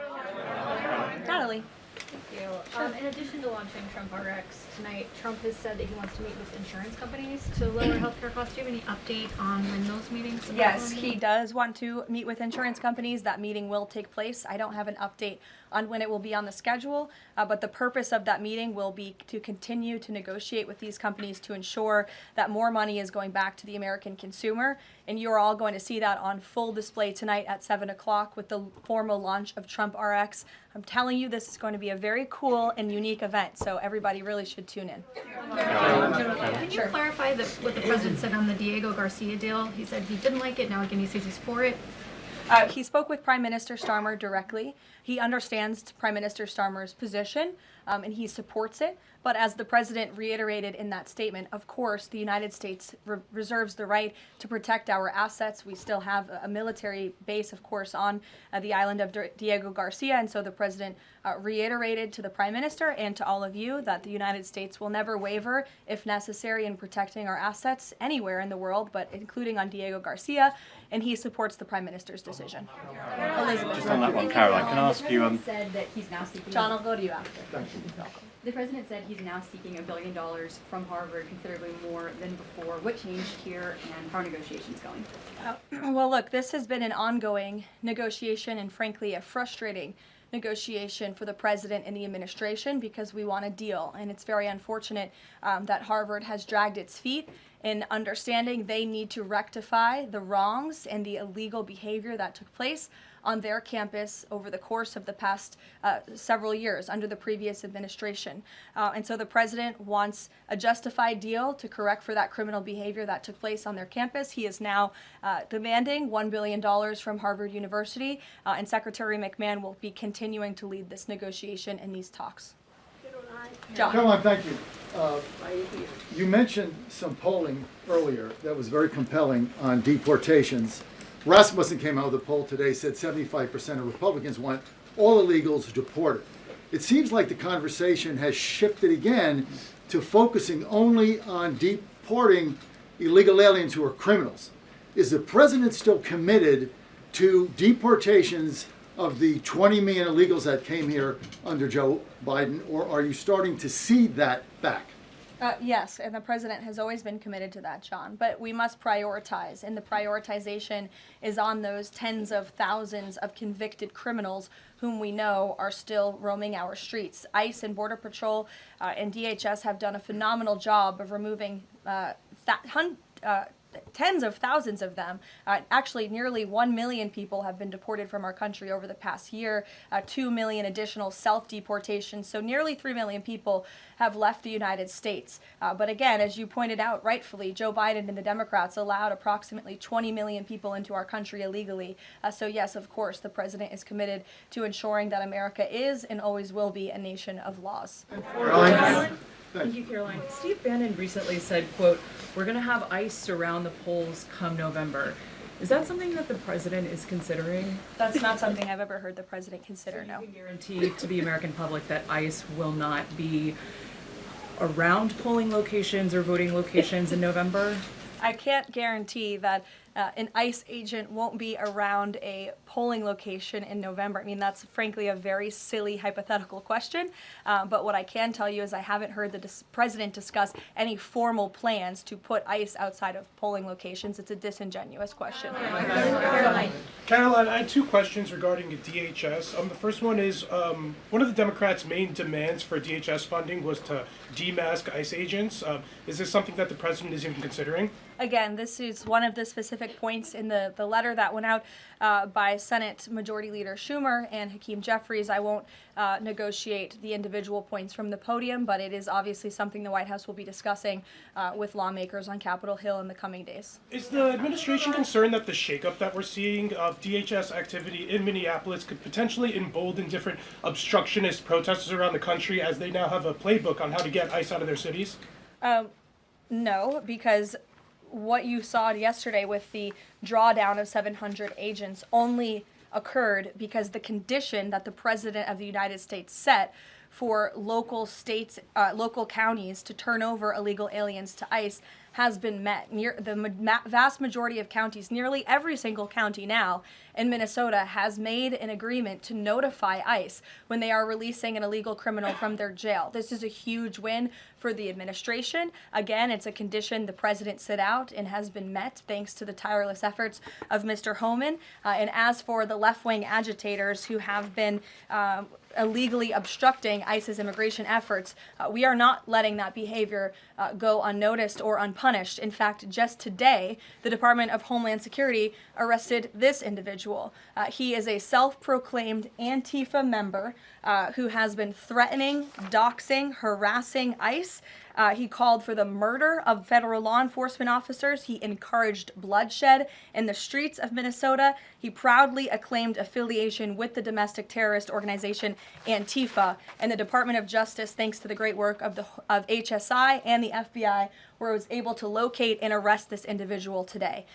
Natalie. Thank you. In addition to launching Trump RX tonight, Trump has said that he wants to meet with insurance companies to lower healthcare costs. Do you have any update on when those meetings? Yes, he does want to meet with insurance companies. That meeting will take place. I don't have an update on when it will be on the schedule, but the purpose of that meeting will be to continue to negotiate with these companies to ensure that more money is going back to the American consumer. And you're all going to see that on full display tonight at 7 o'clock with the formal launch of Trump RX. I'm telling you, this is going to be a very cool and unique event, so everybody really should tune in. Can you clarify what the president said on the Diego Garcia deal? He said he didn't like it, now again he says he's for it. He spoke with Prime Minister Starmer directly. He understands Prime Minister Starmer's position, and he supports it. But as the president reiterated in that statement, of course, the United States reserves the right to protect our assets. We still have a military base, of course, on the island of Diego Garcia. And so the president reiterated to the Prime Minister and to all of you that the United States will never waver, if necessary, in protecting our assets anywhere in the world, but including on Diego Garcia. And he supports the Prime Minister's decision. Elizabeth. Just on that one, Caroline, can I ask you? Said that he's now seeking. John, I'll go to you after. Thank you. The president said he's now seeking $1 billion from Harvard, considerably more than before. What changed here, and how are negotiations going? Well, look, this has been an ongoing negotiation and, frankly, a frustrating negotiation for the president and the administration because we want a deal. And it's very unfortunate that Harvard has dragged its feet in understanding they need to rectify the wrongs and the illegal behavior that took place on their campus over the course of the past several years under the previous administration. And so the president wants a justified deal to correct for that criminal behavior that took place on their campus. He is now demanding $1 billion from Harvard University, and Secretary McMahon will be continuing to lead this negotiation and these talks. John. Caroline, thank you. You mentioned some polling earlier that was very compelling on deportations. Rasmussen came out with a poll today, said 75% of Republicans want all illegals deported. It seems like the conversation has shifted again to focusing only on deporting illegal aliens who are criminals. Is the president still committed to deportations of the 20 million illegals that came here under Joe Biden, or are you starting to see that back? Yes, and the president has always been committed to that, John. But we must prioritize, and the prioritization is on those tens of thousands of convicted criminals whom we know are still roaming our streets. ICE and Border Patrol and DHS have done a phenomenal job of removing tens of thousands of them. Actually, nearly 1 million people have been deported from our country over the past year, 2 million additional self-deportations. So nearly 3 million people have left the United States. But again, as you pointed out rightfully, Joe Biden and the Democrats allowed approximately 20 million people into our country illegally. So yes, of course, the president is committed to ensuring that America is and always will be a nation of laws. Thank you, Caroline. Steve Bannon recently said, quote, "We're going to have ICE surround the polls come November." Is that something that the president is considering? That's not something I've ever heard the president consider, no. You can guarantee to the American public that ICE will not be around polling locations or voting locations in November? I can't guarantee that an ICE agent won't be around a polling location in November. I mean, that's frankly a very silly hypothetical question. But what I can tell you is I haven't heard the president discuss any formal plans to put ICE outside of polling locations. It's a disingenuous question. Caroline, I had two questions regarding DHS. The first one is, one of the Democrats' main demands for DHS funding was to demask ICE agents. Is this something that the president is even considering? Again, this is one of the specific points in the letter that went out by Senate Majority Leader Schumer and Hakeem Jeffries. I won't negotiate the individual points from the podium, but it is obviously something the White House will be discussing with lawmakers on Capitol Hill in the coming days. Is the administration concerned that the shakeup that we're seeing of DHS activity in Minneapolis could potentially embolden different obstructionist protesters around the country as they now have a playbook on how to get ICE out of their cities? No, because what you saw yesterday with the drawdown of 700 agents only occurred because the condition that the President of the United States set for local states, local counties to turn over illegal aliens to ICE has been met. Vast majority of counties, nearly every single county now in Minnesota, has made an agreement to notify ICE when they are releasing an illegal criminal from their jail. This is a huge win for the administration. Again, it's a condition the president set out and has been met thanks to the tireless efforts of Mr. Homan. And as for the left-wing agitators who have been illegally obstructing ICE's immigration efforts, we are not letting that behavior go unnoticed or unpunished. In fact, just today, the Department of Homeland Security arrested this individual. He is a self-proclaimed Antifa member who has been threatening, doxing, harassing ICE. He called for the murder of federal law enforcement officers. He encouraged bloodshed in the streets of Minnesota. He proudly acclaimed affiliation with the domestic terrorist organization Antifa. And the Department of Justice, thanks to the great work of HSI and the FBI, was able to locate and arrest this individual today.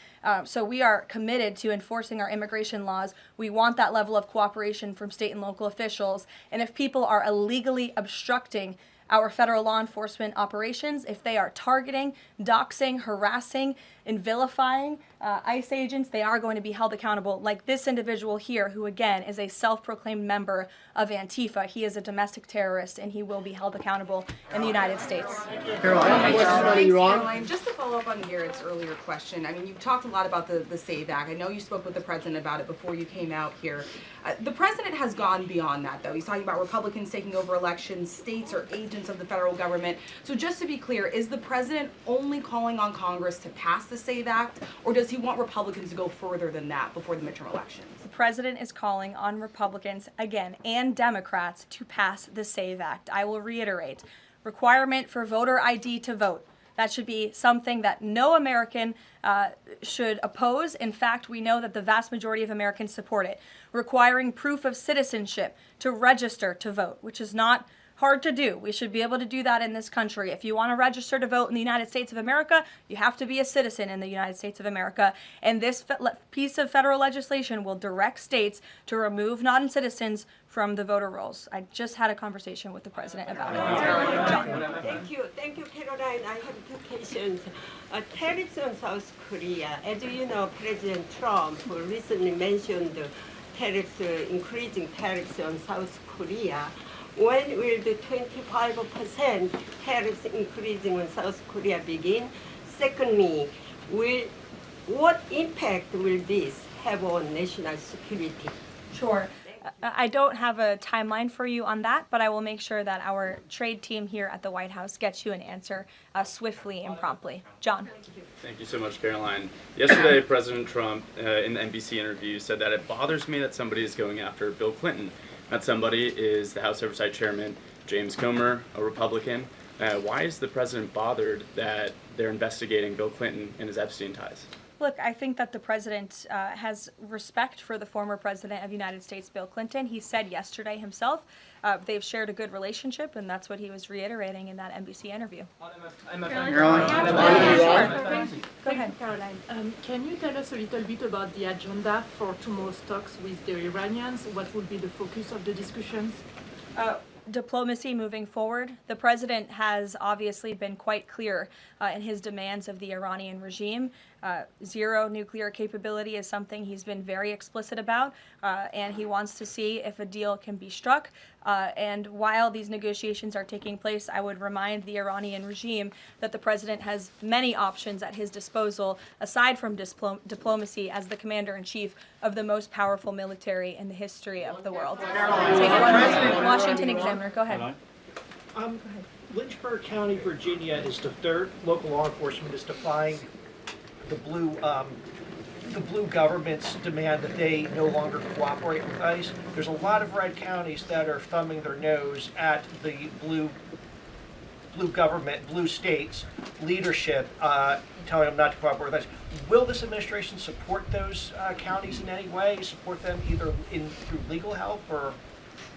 So we are committed to enforcing our immigration laws. We want that level of cooperation from state and local officials. And if people are illegally obstructing our federal law enforcement operations, if they are targeting, doxing, harassing, and vilifying ICE agents, they are going to be held accountable, like this individual here, who again is a self-proclaimed member of Antifa. He is a domestic terrorist, and he will be held accountable in the United States. Karoline, just to follow up on Garrett's earlier question, I mean, you've talked a lot about the SAVE Act. I know you spoke with the president about it before you came out here. The president has gone beyond that, though. He's talking about Republicans taking over elections, states are agents of the federal government. So just to be clear, is the president only calling on Congress to pass the SAVE Act, or does he want Republicans to go further than that before the midterm elections? The president is calling on Republicans, again, and Democrats to pass the SAVE Act. I will reiterate, requirement for voter ID to vote. That should be something that no American should oppose. In fact, we know that the vast majority of Americans support it. Requiring proof of citizenship to register to vote, which is not hard to do. We should be able to do that in this country. If you want to register to vote in the United States of America, you have to be a citizen in the United States of America. And this piece of federal legislation will direct states to remove non-citizens from the voter rolls. I just had a conversation with the president about it. Thank you, Karoline. I have two questions. Tariffs on South Korea. As you know, President Trump recently mentioned increasing tariffs on South Korea. When will the 25% tariffs increasing on South Korea begin? Secondly, what impact will this have on national security? Sure. I don't have a timeline for you on that, but I will make sure that our trade team here at the White House gets you an answer swiftly and promptly. John. Thank you so much, Karoline. Yesterday, President Trump, in the NBC interview, said that it bothers me that somebody is going after Bill Clinton. That somebody is the House Oversight Chairman, James Comer, a Republican. Why is the president bothered that they're investigating Bill Clinton and his Epstein ties? Look, I think that the president has respect for the former president of the United States, Bill Clinton. He said yesterday himself they've shared a good relationship, and that's what he was reiterating in that NBC interview. Go ahead, Karoline. Can you tell us a little bit about the agenda for tomorrow's talks with the Iranians? What will be the focus of the discussions? Diplomacy moving forward. The president has obviously been quite clear in his demands of the Iranian regime. Zero nuclear capability is something he's been very explicit about, and he wants to see if a deal can be struck. And while these negotiations are taking place, I would remind the Iranian regime that the president has many options at his disposal, aside from diplomacy, as the commander-in-chief of the most powerful military in the history of the world. Washington Examiner, go ahead. Lynchburg County, Virginia is their local law enforcement is defying the blue government's demand that they no longer cooperate with ICE. There's a lot of red counties that are thumbing their nose at the blue government, blue states leadership, telling them not to cooperate with ICE. Will this administration support those counties in any way? Support them either through legal help or?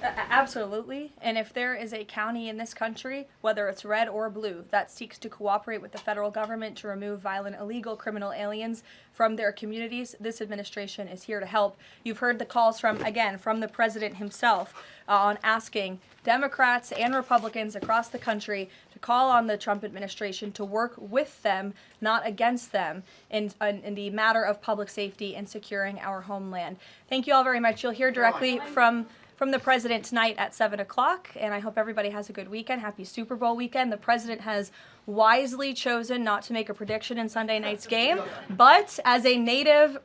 Absolutely. And if there is a county in this country, whether it's red or blue, that seeks to cooperate with the federal government to remove violent, illegal criminal aliens from their communities, this administration is here to help. You've heard the calls from the president himself on asking Democrats and Republicans across the country to call on the Trump administration to work with them, not against them, in the matter of public safety and securing our homeland. Thank you all very much. You'll hear directly from the president tonight at 7 o'clock, and I hope everybody has a good weekend. Happy Super Bowl weekend. The president has wisely chosen not to make a prediction in Sunday night's game, but as a native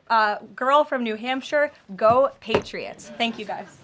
girl from New Hampshire, go Patriots. Thank you, guys.